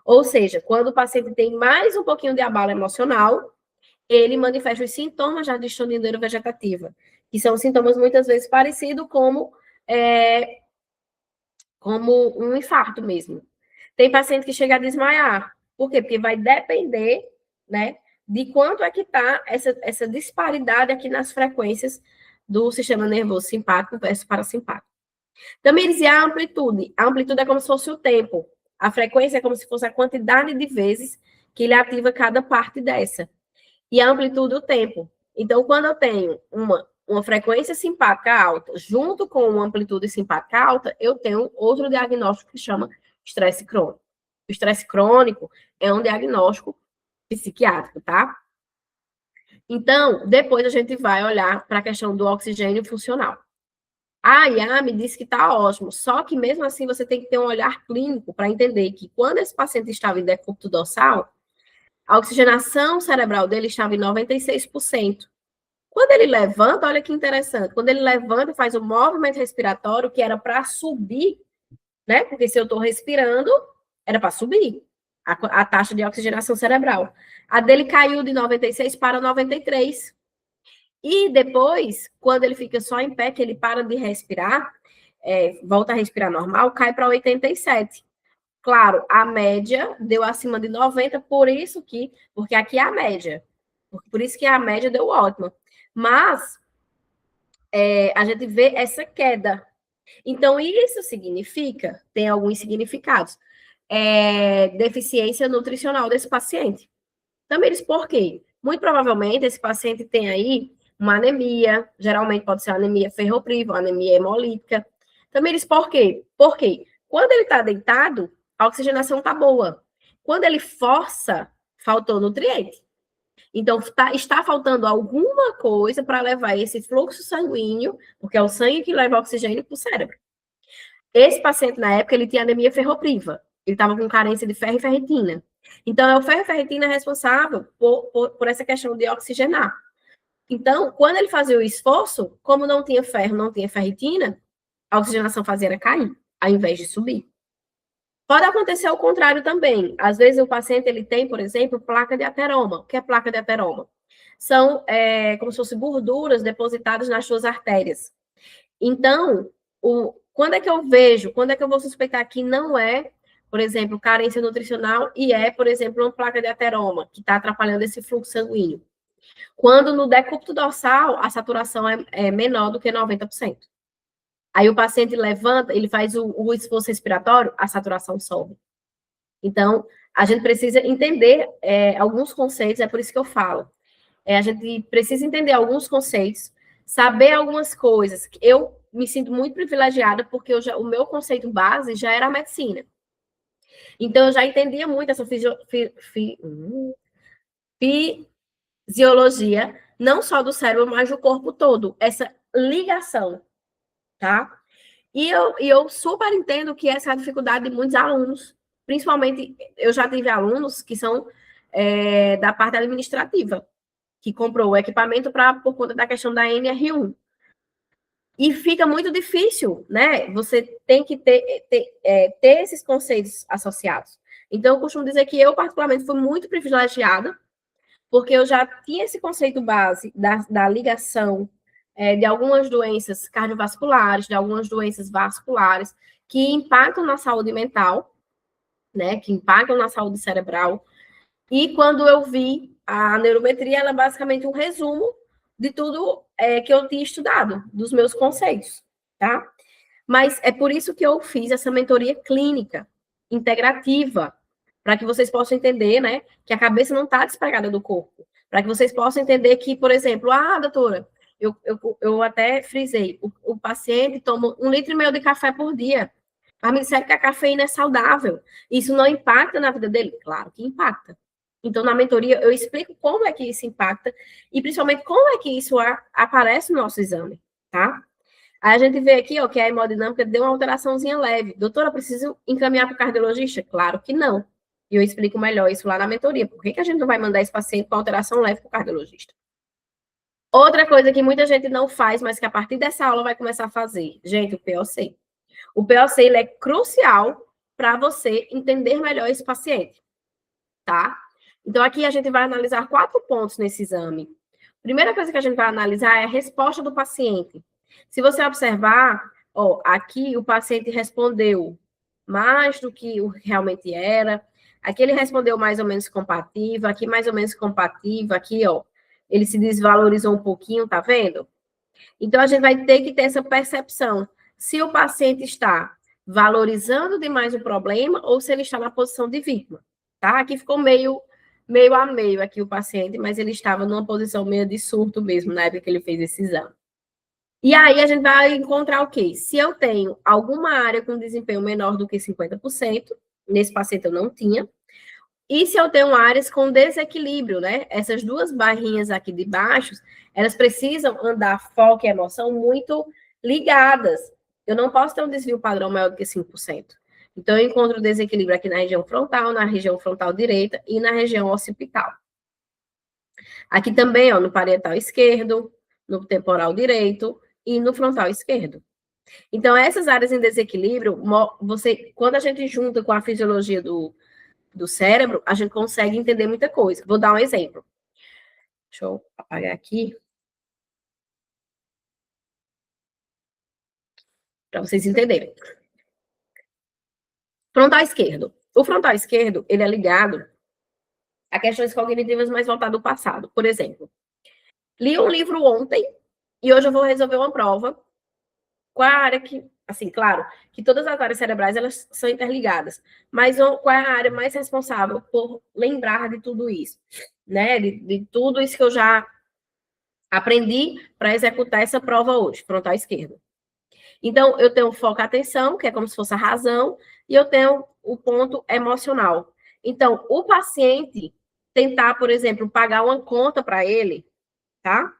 Ou seja, quando o paciente tem mais um pouquinho de abalo emocional, ele manifesta os sintomas da distonia neurovegetativa, que são sintomas muitas vezes parecidos como um infarto mesmo. Tem paciente que chega a desmaiar. Por quê? Porque vai depender, né, de quanto é que está essa disparidade aqui nas frequências do sistema nervoso simpático versus parasimpático. Também dizia a amplitude. A amplitude é como se fosse o tempo. A frequência é como se fosse a quantidade de vezes que ele ativa cada parte dessa. E a amplitude, o tempo. Então, quando eu tenho uma frequência simpática alta, junto com uma amplitude simpática alta, eu tenho outro diagnóstico que chama estresse crônico. O estresse crônico é um diagnóstico psiquiátrico, tá? Então, depois a gente vai olhar para a questão do oxigênio funcional. A IAME disse que está ótimo, só que mesmo assim você tem que ter um olhar clínico para entender que quando esse paciente estava em decúbito dorsal, a oxigenação cerebral dele estava em 96%. Quando ele levanta, olha que interessante, quando ele levanta e faz o movimento respiratório, que era para subir, né? Porque se eu estou respirando, era para subir a taxa de oxigenação cerebral. A dele caiu de 96 para 93. E depois, quando ele fica só em pé, que ele para de respirar, volta a respirar normal, cai para 87. Claro, a média deu acima de 90, porque aqui é a média. Por isso que a média deu ótima. Mas a gente vê essa queda. Então, isso significa, tem alguns significados, deficiência nutricional desse paciente. Também por quê? Muito provavelmente esse paciente tem aí uma anemia, geralmente pode ser uma anemia ferropriva, uma anemia hemolítica. Também por quê? Porque quando ele está deitado, a oxigenação está boa. Quando ele força, faltou nutriente. Então, está faltando alguma coisa para levar esse fluxo sanguíneo, porque é o sangue que leva oxigênio para o cérebro. Esse paciente, na época, ele tinha anemia ferropriva. Ele estava com carência de ferro e ferritina. Então, é o ferro e ferritina responsável por essa questão de oxigenar. Então, quando ele fazia o esforço, como não tinha ferro, não tinha ferritina, a oxigenação fazia era cair, ao invés de subir. Pode acontecer o contrário também. Às vezes o paciente ele tem, por exemplo, placa de ateroma. O que é placa de ateroma? São como se fossem gorduras depositadas nas suas artérias. Então, quando é que eu vejo, quando é que eu vou suspeitar que não é, por exemplo, carência nutricional e é, por exemplo, uma placa de ateroma que está atrapalhando esse fluxo sanguíneo? Quando no decúbito dorsal a saturação é menor do que 90%. Aí o paciente levanta, ele faz o esforço respiratório, a saturação sobe. Então, a gente precisa entender alguns conceitos, é por isso que eu falo. A gente precisa entender alguns conceitos, saber algumas coisas. Eu me sinto muito privilegiada, porque o meu conceito base já era a medicina. Então, eu já entendia muito essa fisiologia, não só do cérebro, mas do corpo todo, essa ligação, tá? E eu super entendo que essa é a dificuldade de muitos alunos, principalmente, eu já tive alunos que são da parte administrativa, que comprou o equipamento por conta da questão da NR1. E fica muito difícil, né? Você tem que ter esses conceitos associados. Então, eu costumo dizer que eu, particularmente, fui muito privilegiada, porque eu já tinha esse conceito base da ligação de algumas doenças cardiovasculares, de algumas doenças vasculares, que impactam na saúde mental, né, que impactam na saúde cerebral. E quando eu vi a neurometria, ela é basicamente um resumo de tudo que eu tinha estudado, dos meus conceitos, tá? Mas é por isso que eu fiz essa mentoria clínica, integrativa, para que vocês possam entender, né, que a cabeça não está despegada do corpo. Para que vocês possam entender que, por exemplo, doutora, eu até frisei, o paciente toma 1,5 litro de café por dia. Mas me disseram que a cafeína é saudável. Isso não impacta na vida dele? Claro que impacta. Então, na mentoria, eu explico como é que isso impacta e, principalmente, como é que isso aparece no nosso exame, tá? Aí a gente vê aqui, ó, que a hemodinâmica deu uma alteraçãozinha leve. Doutora, preciso encaminhar para o cardiologista? Claro que não. E eu explico melhor isso lá na mentoria. Por que a gente não vai mandar esse paciente com alteração leve para o cardiologista? Outra coisa que muita gente não faz, mas que a partir dessa aula vai começar a fazer. Gente, o POC. O POC, ele é crucial para você entender melhor esse paciente, tá? Então, aqui a gente vai analisar 4 pontos nesse exame. Primeira coisa que a gente vai analisar é a resposta do paciente. Se você observar, ó, aqui o paciente respondeu mais do que o realmente era. Aqui ele respondeu mais ou menos compatível, aqui mais ou menos compatível, aqui, ó, ele se desvalorizou um pouquinho, tá vendo? Então, a gente vai ter que ter essa percepção. Se o paciente está valorizando demais o problema ou se ele está na posição de vítima, tá? Aqui ficou meio a meio aqui o paciente, mas ele estava numa posição meio de surto mesmo na época que ele fez esse exame. E aí a gente vai encontrar o quê? Se eu tenho alguma área com desempenho menor do que 50%, nesse paciente eu não tinha, e se eu tenho áreas com desequilíbrio, né? Essas duas barrinhas aqui de baixo, elas precisam andar foco e emoção muito ligadas. Eu não posso ter um desvio padrão maior do que 5%. Então, eu encontro desequilíbrio aqui na região frontal direita e na região occipital. Aqui também, ó, no parietal esquerdo, no temporal direito e no frontal esquerdo. Então, essas áreas em desequilíbrio, quando a gente junta com a fisiologia do cérebro, a gente consegue entender muita coisa. Vou dar um exemplo. Deixa eu apagar aqui. Para vocês entenderem. Frontal esquerdo. O frontal esquerdo, ele é ligado a questões cognitivas mais voltadas ao passado. Por exemplo, li um livro ontem e hoje eu vou resolver uma prova. Qual a área que... Assim, claro, que todas as áreas cerebrais, elas são interligadas. Mas qual é a área mais responsável por lembrar de tudo isso? Né? De tudo isso que eu já aprendi para executar essa prova hoje, frontal esquerdo. Então, eu tenho foco e atenção, que é como se fosse a razão, e eu tenho o ponto emocional. Então, o paciente tentar, por exemplo, pagar uma conta para ele, tá?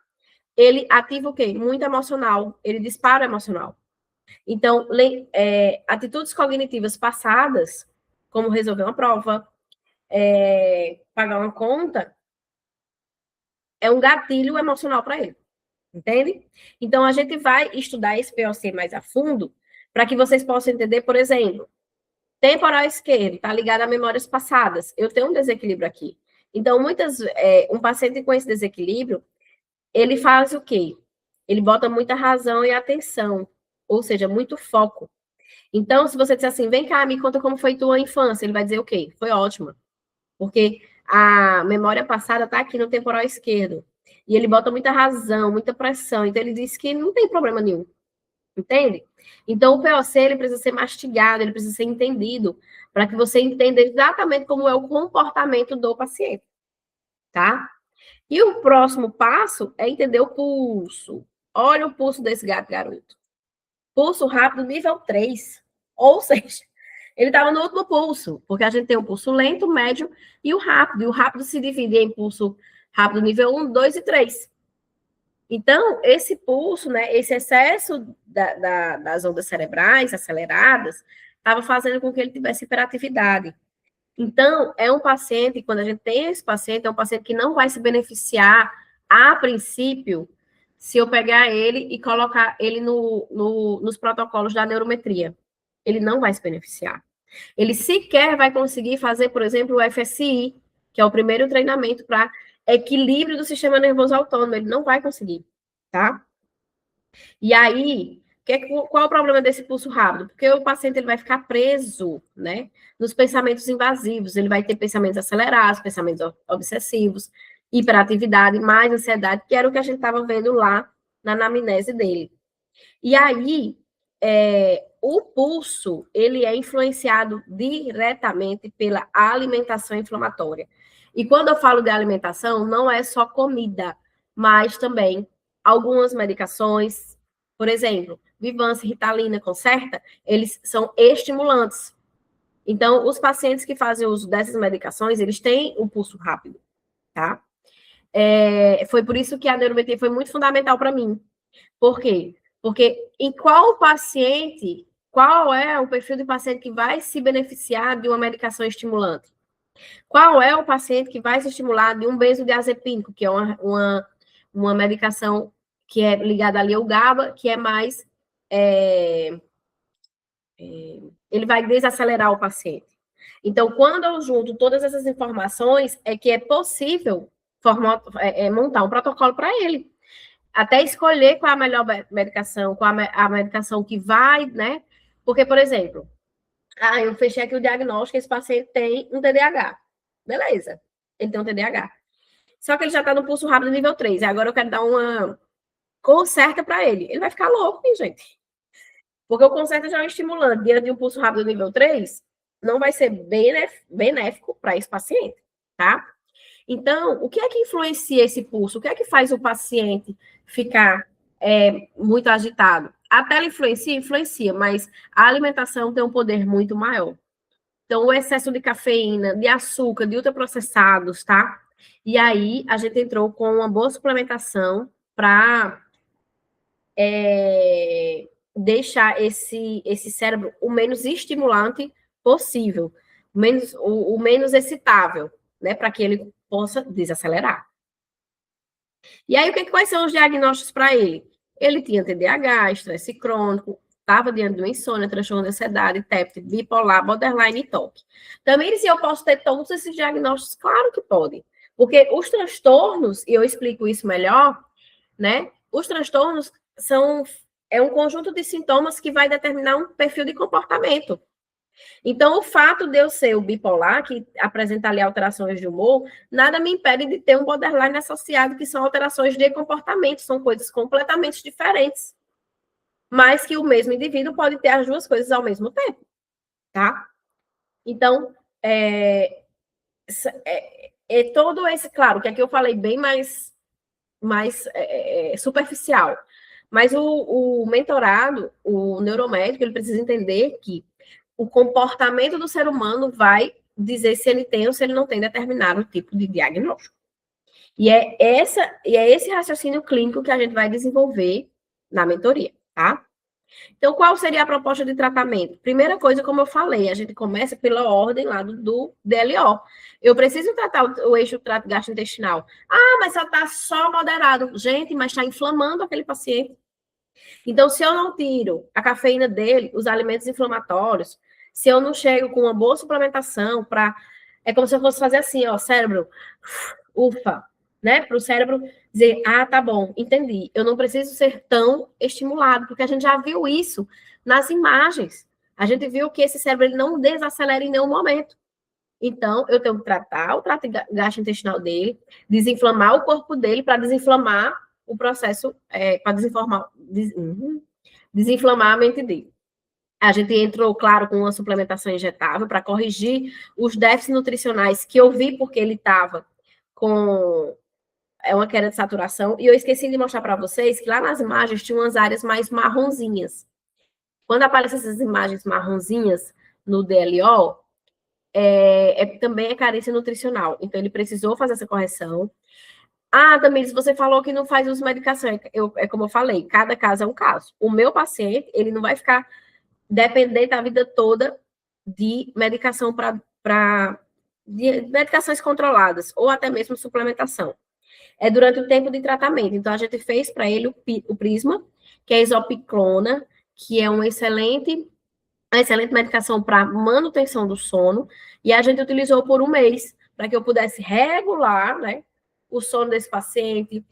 Ele ativa o quê? Muito emocional, ele dispara emocional. Então, atitudes cognitivas passadas, como resolver uma prova, pagar uma conta, é um gatilho emocional para ele, entende? Então, a gente vai estudar esse POC mais a fundo, para que vocês possam entender, por exemplo, temporal esquerdo, está ligado a memórias passadas. Eu tenho um desequilíbrio aqui. Então, um paciente com esse desequilíbrio, ele faz o quê? Ele bota muita razão e atenção, ou seja, muito foco. Então, se você disser assim, vem cá, me conta como foi tua infância, ele vai dizer o quê? Foi ótima. Porque a memória passada está aqui no temporal esquerdo. E ele bota muita razão, muita pressão. Então, ele diz que não tem problema nenhum. Entende? Então, o POC ele precisa ser mastigado, ele precisa ser entendido, para que você entenda exatamente como é o comportamento do paciente. Tá? E o próximo passo é entender o pulso. Olha o pulso desse garoto. Pulso rápido nível 3. Ou seja, ele estava no último pulso, porque a gente tem o pulso lento, médio e o rápido. E o rápido se divide em pulso rápido nível 1, 2 e 3. Então, esse pulso, né, esse excesso das ondas cerebrais aceleradas, estava fazendo com que ele tivesse hiperatividade. Então, é um paciente, quando a gente tem esse paciente, é um paciente que não vai se beneficiar, a princípio, se eu pegar ele e colocar ele nos protocolos da neurometria. Ele não vai se beneficiar. Ele sequer vai conseguir fazer, por exemplo, o FSI, que é o primeiro treinamento para equilíbrio do sistema nervoso autônomo. Ele não vai conseguir, tá? E aí, qual é o problema desse pulso rápido? Porque o paciente ele vai ficar preso, né, nos pensamentos invasivos. Ele vai ter pensamentos acelerados, pensamentos obsessivos, hiperatividade, mais ansiedade, que era o que a gente estava vendo lá na anamnese dele. E aí, o pulso, ele é influenciado diretamente pela alimentação inflamatória. E quando eu falo de alimentação, não é só comida, mas também algumas medicações, por exemplo, Vyvanse, Ritalina, Concerta, eles são estimulantes. Então, os pacientes que fazem uso dessas medicações, eles têm um pulso rápido, tá? Foi por isso que a neurometria foi muito fundamental para mim. Por quê? Porque em qual paciente, qual é o perfil de paciente que vai se beneficiar de uma medicação estimulante? Qual é o paciente que vai se estimular de um benzodiazepínico, que é uma medicação que é ligada ali ao GABA, que é mais. Ele vai desacelerar o paciente. Então, quando eu junto todas essas informações, é que é possível montar um protocolo para ele. Até escolher qual é a melhor medicação, qual a medicação que vai, né? Porque, por exemplo, eu fechei aqui o diagnóstico, esse paciente tem um TDAH. Beleza, ele tem um TDAH. Só que ele já está no pulso rápido nível 3. E agora eu quero dar uma concerta para ele. Ele vai ficar louco, hein, gente? Porque o concerta já é um estimulante. Diante de um pulso rápido nível 3, não vai ser benéfico para esse paciente, tá? Então, o que é que influencia esse pulso? O que é que faz o paciente ficar muito agitado? A tela influencia? Influencia, mas a alimentação tem um poder muito maior. Então, o excesso de cafeína, de açúcar, de ultraprocessados, tá? E aí, a gente entrou com uma boa suplementação para deixar esse cérebro o menos estimulante possível, o menos excitável, né? Para que ele possa desacelerar. E aí, quais são os diagnósticos para ele? Ele tinha TDAH, estresse crônico, estava diante de uma insônia, transtorno de ansiedade, TEPT, bipolar, borderline e TOC. Também disse, eu posso ter todos esses diagnósticos? Claro que pode. Porque os transtornos, e eu explico isso melhor, né? Os transtornos é um conjunto de sintomas que vai determinar um perfil de comportamento. Então, o fato de eu ser o bipolar, que apresenta ali alterações de humor, nada me impede de ter um borderline associado, que são alterações de comportamento, são coisas completamente diferentes. Mas que o mesmo indivíduo pode ter as duas coisas ao mesmo tempo, tá? Então, todo esse, claro, que aqui eu falei bem mais superficial, mas o mentorado, o neuromédico, ele precisa entender que o comportamento do ser humano vai dizer se ele tem ou se ele não tem determinado tipo de diagnóstico. E é esse raciocínio clínico que a gente vai desenvolver na mentoria, tá? Então, qual seria a proposta de tratamento? Primeira coisa, como eu falei, a gente começa pela ordem lá do DLO. Eu preciso tratar o eixo trato gastrointestinal. Ah, mas só moderado. Gente, mas está inflamando aquele paciente. Então, se eu não tiro a cafeína dele, os alimentos inflamatórios, se eu não chego com uma boa suplementação para... É como se eu fosse fazer assim, ó, cérebro, ufa, né? Para o cérebro dizer, ah, tá bom, entendi. Eu não preciso ser tão estimulado, porque a gente já viu isso nas imagens. A gente viu que esse cérebro ele não desacelera em nenhum momento. Então, eu tenho que tratar o trato gastrointestinal dele, desinflamar o corpo dele para desinflamar o processo, para desinflamar a mente dele. A gente entrou, claro, com uma suplementação injetável para corrigir os déficits nutricionais que eu vi porque ele estava com uma queda de saturação. E eu esqueci de mostrar para vocês que lá nas imagens tinha umas áreas mais marronzinhas. Quando aparecem essas imagens marronzinhas no DLO, também é carência nutricional. Então, ele precisou fazer essa correção. Ah, Damiris, você falou que não faz uso de medicação. É como eu falei, cada caso é um caso. O meu paciente, ele não vai ficar dependente a vida toda de medicação de medicações controladas, ou até mesmo suplementação. É durante o tempo de tratamento. Então, a gente fez para ele o Prisma, que é a isopiclona, que é uma excelente medicação para manutenção do sono, e a gente utilizou por um mês, para que eu pudesse regular, né, o sono desse paciente,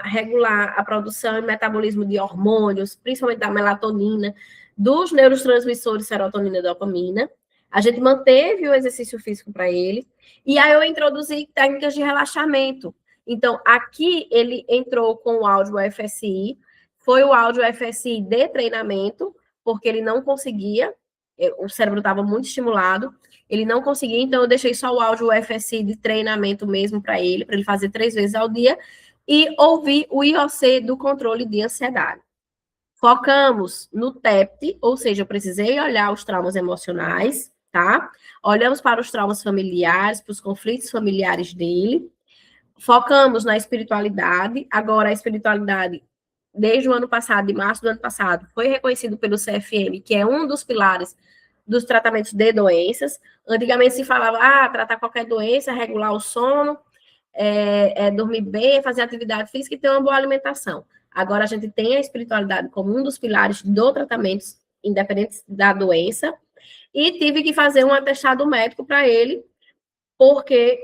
regular a produção e metabolismo de hormônios, principalmente da melatonina, dos neurotransmissores serotonina e dopamina. A gente manteve o exercício físico para ele, e aí eu introduzi técnicas de relaxamento. Então, aqui ele entrou com o áudio FSI, foi o áudio FSI de treinamento, porque ele não conseguia, o cérebro estava muito estimulado, ele não conseguia, então eu deixei só o áudio FSI de treinamento mesmo para ele fazer 3 vezes ao dia, e ouvir o IOC do controle de ansiedade. Focamos no TEPT, ou seja, eu precisei olhar os traumas emocionais, tá? Olhamos para os traumas familiares, para os conflitos familiares dele, focamos na espiritualidade, agora a espiritualidade desde o ano passado, de março do ano passado, foi reconhecido pelo CFM, que é um dos pilares dos tratamentos de doenças. Antigamente se falava, tratar qualquer doença, regular o sono, dormir bem, fazer atividade física e ter uma boa alimentação. Agora a gente tem a espiritualidade como um dos pilares do tratamento, independente da doença, e tive que fazer um atestado médico para ele, porque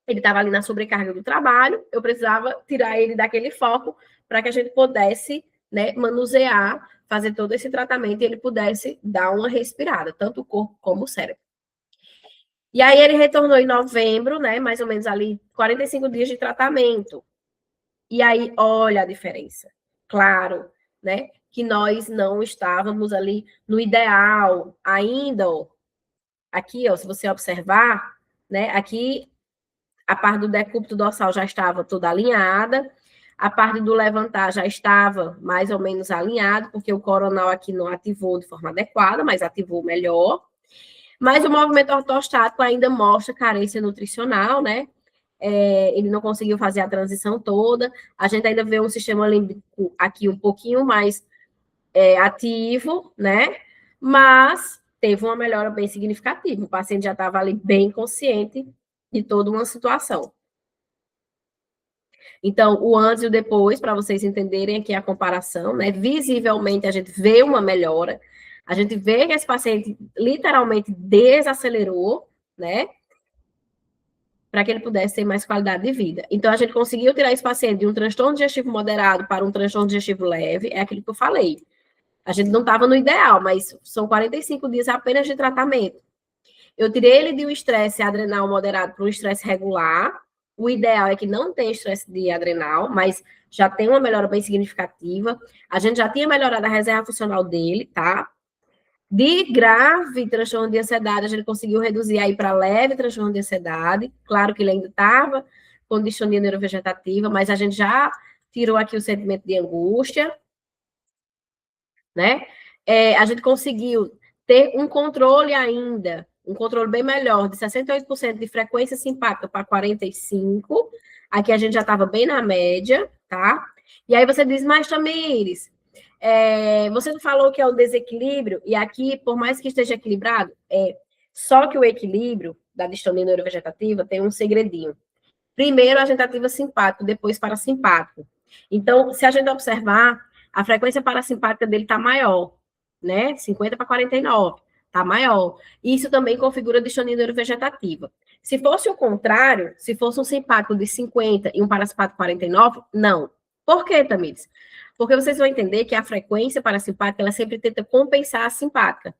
ele estava ali na sobrecarga do trabalho, eu precisava tirar ele daquele foco para que a gente pudesse, né, manusear, fazer todo esse tratamento e ele pudesse dar uma respirada, tanto o corpo como o cérebro. E aí ele retornou em novembro, né, mais ou menos ali 45 dias de tratamento. E aí, olha a diferença. Claro, né, que nós não estávamos ali no ideal ainda, ó. Aqui, ó, se você observar, né, aqui a parte do decúbito dorsal já estava toda alinhada, a parte do levantar já estava mais ou menos alinhado, porque o coronal aqui não ativou de forma adequada, mas ativou melhor. Mas o movimento ortostático ainda mostra carência nutricional, né? Ele não conseguiu fazer a transição toda. A gente ainda vê um sistema límbico aqui um pouquinho mais ativo, né? Mas teve uma melhora bem significativa. O paciente já estava ali bem consciente de toda uma situação. Então, o antes e o depois, para vocês entenderem aqui a comparação, né? Visivelmente, a gente vê uma melhora, a gente vê que esse paciente literalmente desacelerou, né? Para que ele pudesse ter mais qualidade de vida. Então, a gente conseguiu tirar esse paciente de um transtorno digestivo moderado para um transtorno digestivo leve, é aquilo que eu falei. A gente não estava no ideal, mas são 45 dias apenas de tratamento. Eu tirei ele de um estresse adrenal moderado para um estresse regular. O ideal é que não tenha estresse de adrenal, mas já tem uma melhora bem significativa. A gente já tinha melhorado a reserva funcional dele, tá? De grave transtorno de ansiedade, a gente conseguiu reduzir aí para leve transtorno de ansiedade. Claro que ele ainda estava com distonia neurovegetativa, mas a gente já tirou aqui o sentimento de angústia, né? A gente conseguiu ter um controle ainda, um controle bem melhor, de 68% de frequência simpática para 45%. Aqui a gente já estava bem na média, tá? E aí você diz, mas Tamires, você falou que é o desequilíbrio, e aqui, por mais que esteja equilibrado, só que o equilíbrio da distonia neurovegetativa tem um segredinho. Primeiro a gente ativa simpático, depois parasimpático. Então, se a gente observar, a frequência parasimpática dele está maior, né? 50 para 49, está maior. Isso também configura a distonia neurovegetativa. Se fosse o contrário, se fosse um simpático de 50 e um parasimpático 49, não. Por quê, Tamires? Porque vocês vão entender que a frequência parasimpática, ela sempre tenta compensar a simpática.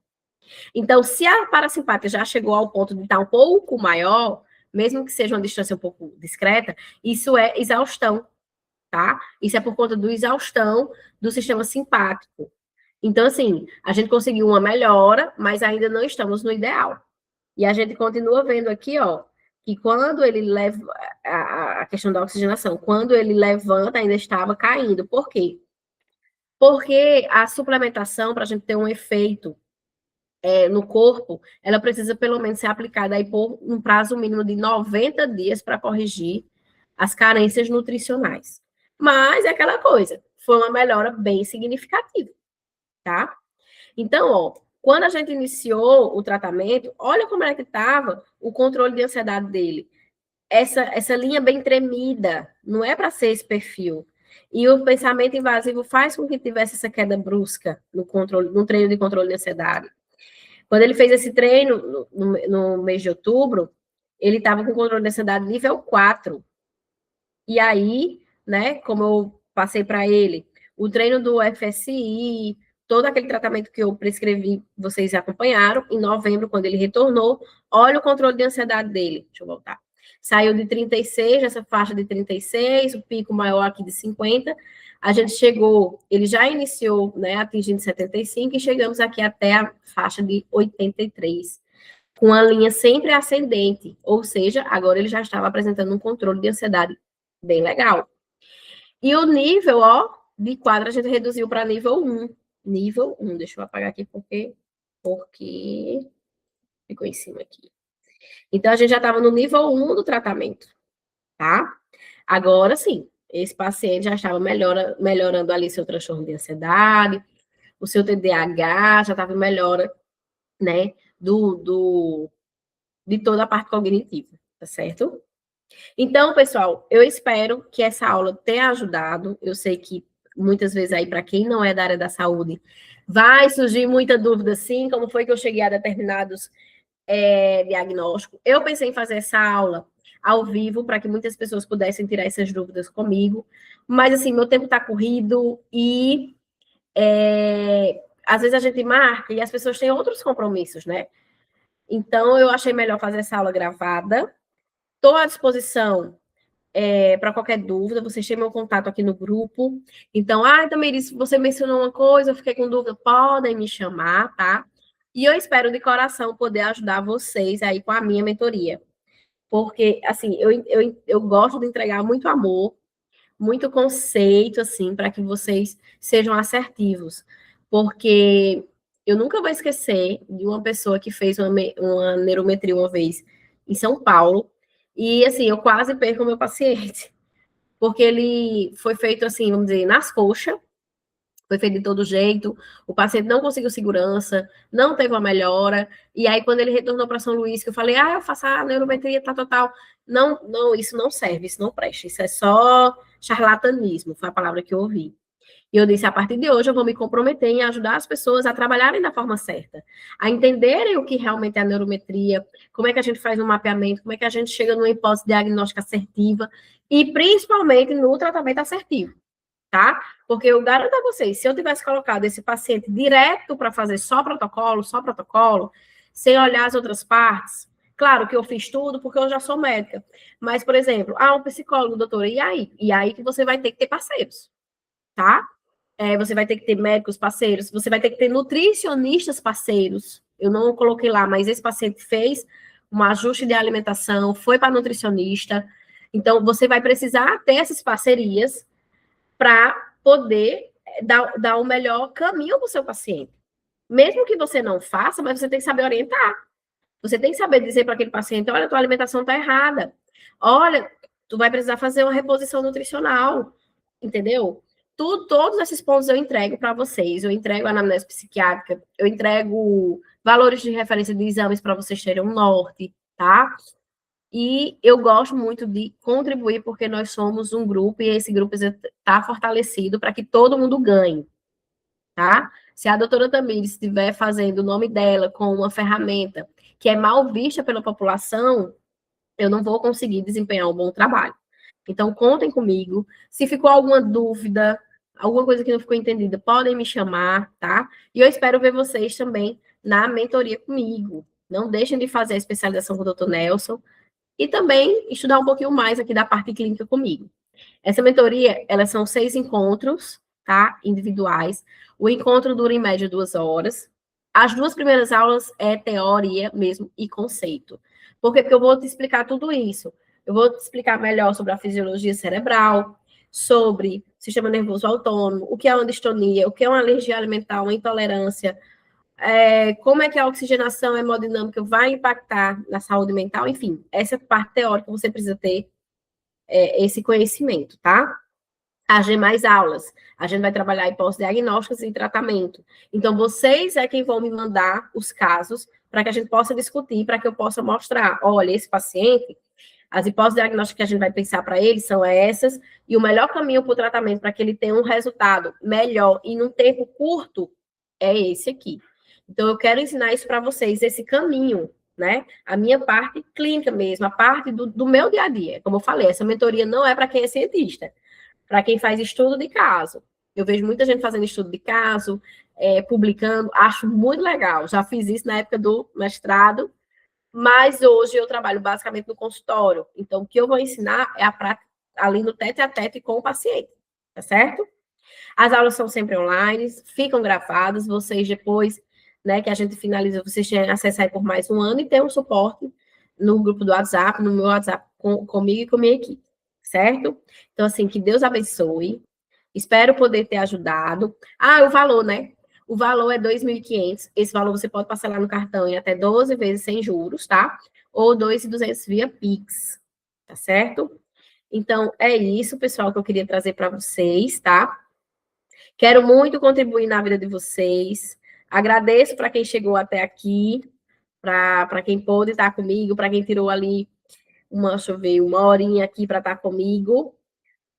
Então, se a parasimpática já chegou ao ponto de estar um pouco maior, mesmo que seja uma distância um pouco discreta, isso é exaustão, tá? Isso é por conta do exaustão do sistema simpático. Então, assim, a gente conseguiu uma melhora, mas ainda não estamos no ideal. E a gente continua vendo aqui, ó, que quando ele leva a questão da oxigenação, quando ele levanta, ainda estava caindo. Por quê? Porque a suplementação, para a gente ter um efeito no corpo, ela precisa pelo menos ser aplicada aí por um prazo mínimo de 90 dias para corrigir as carências nutricionais. Mas é aquela coisa, foi uma melhora bem significativa, tá? Então, ó, quando a gente iniciou o tratamento, olha como é que estava o controle de ansiedade dele. Essa linha bem tremida, não é para ser esse perfil. E o pensamento invasivo faz com que tivesse essa queda brusca no treino de controle de ansiedade. Quando ele fez esse treino no mês de outubro, ele estava com controle de ansiedade nível 4. E aí, né, como eu passei para ele, o treino do FSI, todo aquele tratamento que eu prescrevi, vocês acompanharam, em novembro, quando ele retornou, olha o controle de ansiedade dele. Deixa eu voltar. Saiu de 36, essa faixa de 36, o pico maior aqui de 50. A gente chegou, ele já iniciou, né, atingindo 75, e chegamos aqui até a faixa de 83, com a linha sempre ascendente, ou seja, agora ele já estava apresentando um controle de ansiedade bem legal. E o nível, ó, de quadro a gente reduziu para nível 1. Nível 1, deixa eu apagar aqui porque ficou em cima aqui. Então, a gente já estava no nível 1 do tratamento, tá? Agora, sim, esse paciente já estava melhorando ali seu transtorno de ansiedade, o seu TDAH já estava em melhora, né, de toda a parte cognitiva, tá certo? Então, pessoal, eu espero que essa aula tenha ajudado. Eu sei que muitas vezes aí, para quem não é da área da saúde, vai surgir muita dúvida, sim, como foi que eu cheguei a determinados diagnósticos. Eu pensei em fazer essa aula ao vivo, para que muitas pessoas pudessem tirar essas dúvidas comigo, mas, assim, meu tempo está corrido e às vezes a gente marca e as pessoas têm outros compromissos, né? Então, eu achei melhor fazer essa aula gravada. Estou à disposição para qualquer dúvida, vocês têm meu contato aqui no grupo. Então, Tamires, você mencionou uma coisa, eu fiquei com dúvida, podem me chamar, tá? E eu espero de coração poder ajudar vocês aí com a minha mentoria. Porque, assim, eu gosto de entregar muito amor, muito conceito, assim, para que vocês sejam assertivos. Porque eu nunca vou esquecer de uma pessoa que fez uma neurometria uma vez em São Paulo, e, assim, eu quase perco o meu paciente, porque ele foi feito, assim, vamos dizer, nas coxas, foi feito de todo jeito, o paciente não conseguiu segurança, não teve uma melhora, e aí quando ele retornou para São Luís, que eu falei, eu faço a neurometria, tal, não, isso não serve, isso não presta, isso é só charlatanismo, foi a palavra que eu ouvi. E eu disse, a partir de hoje eu vou me comprometer em ajudar as pessoas a trabalharem da forma certa, a entenderem o que realmente é a neurometria, como é que a gente faz um mapeamento, como é que a gente chega numa hipótese diagnóstica assertiva, e principalmente no tratamento assertivo, tá? Porque eu garanto a vocês, se eu tivesse colocado esse paciente direto para fazer só protocolo, sem olhar as outras partes, claro que eu fiz tudo porque eu já sou médica, mas, por exemplo, um psicólogo, doutora, e aí? E aí que você vai ter que ter parceiros, tá? Você vai ter que ter médicos parceiros, você vai ter que ter nutricionistas parceiros. Eu não coloquei lá, mas esse paciente fez um ajuste de alimentação, foi para nutricionista. Então, você vai precisar ter essas parcerias para poder dar o melhor caminho para o seu paciente. Mesmo que você não faça, mas você tem que saber orientar. Você tem que saber dizer para aquele paciente, olha, tua alimentação está errada. Olha, tu vai precisar fazer uma reposição nutricional, entendeu? Todos esses pontos eu entrego para vocês. Eu entrego a anamnese psiquiátrica, eu entrego valores de referência de exames para vocês terem um norte, tá? E eu gosto muito de contribuir porque nós somos um grupo e esse grupo está fortalecido para que todo mundo ganhe, tá? Se a doutora Tamires estiver fazendo o nome dela com uma ferramenta que é mal vista pela população, eu não vou conseguir desempenhar um bom trabalho. Então, contem comigo. Se ficou alguma dúvida, alguma coisa que não ficou entendida, podem me chamar, tá? E eu espero ver vocês também na mentoria comigo. Não deixem de fazer a especialização com o Dr. Nelson e também estudar um pouquinho mais aqui da parte clínica comigo. Essa mentoria, elas são 6 encontros, tá? Individuais. O encontro dura em média 2 horas. As 2 primeiras aulas é teoria mesmo e conceito. Por quê? Porque eu vou te explicar tudo isso. Eu vou te explicar melhor sobre a fisiologia cerebral, sobre sistema nervoso autônomo, o que é uma distonia, o que é uma alergia alimentar, uma intolerância, como é que a oxigenação hemodinâmica vai impactar na saúde mental, enfim, essa parte teórica você precisa ter esse conhecimento, tá? As demais aulas, a gente vai trabalhar hipóteses diagnósticas e tratamento. Então, vocês é quem vão me mandar os casos para que a gente possa discutir, para que eu possa mostrar, olha, esse paciente, as hipóteses diagnósticas que a gente vai pensar para ele são essas, e o melhor caminho para o tratamento para que ele tenha um resultado melhor e num tempo curto é esse aqui. Então, eu quero ensinar isso para vocês, esse caminho, né? A minha parte clínica mesmo, a parte do meu dia a dia. Como eu falei, essa mentoria não é para quem é cientista, para quem faz estudo de caso. Eu vejo muita gente fazendo estudo de caso, publicando, acho muito legal. Já fiz isso na época do mestrado, mas hoje eu trabalho basicamente no consultório. Então, o que eu vou ensinar é a prática ali no tete a tete com o paciente, tá certo? As aulas são sempre online, ficam gravadas, vocês depois, né, que a gente finaliza, vocês têm acesso aí por mais um ano e tem um suporte no grupo do WhatsApp, no meu WhatsApp, comigo e com a minha equipe, certo? Então, assim, que Deus abençoe. Espero poder ter ajudado. Ah, o valor, né? O valor é 2.500. Esse valor você pode parcelar no cartão em até 12 vezes sem juros, tá? Ou 2.200 via Pix, tá certo? Então, é isso, pessoal, que eu queria trazer para vocês, tá? Quero muito contribuir na vida de vocês. Agradeço para quem chegou até aqui, para quem pôde estar comigo, para quem tirou ali deixa eu ver, uma horinha aqui para estar comigo,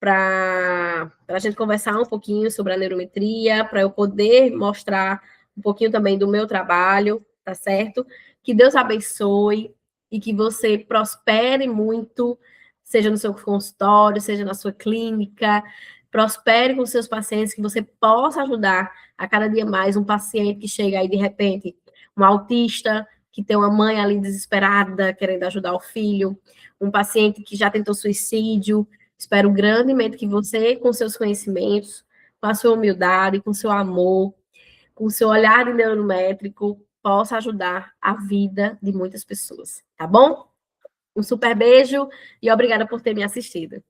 para a gente conversar um pouquinho sobre a neurometria, para eu poder mostrar um pouquinho também do meu trabalho, tá certo? Que Deus abençoe e que você prospere muito, seja no seu consultório, seja na sua clínica, prospere com seus pacientes, que você possa ajudar a cada dia mais um paciente que chega aí de repente, um autista, que tem uma mãe ali desesperada, querendo ajudar o filho, um paciente que já tentou suicídio. Espero grandemente que você, com seus conhecimentos, com a sua humildade, com seu amor, com seu olhar neurométrico, possa ajudar a vida de muitas pessoas, tá bom? Um super beijo e obrigada por ter me assistido.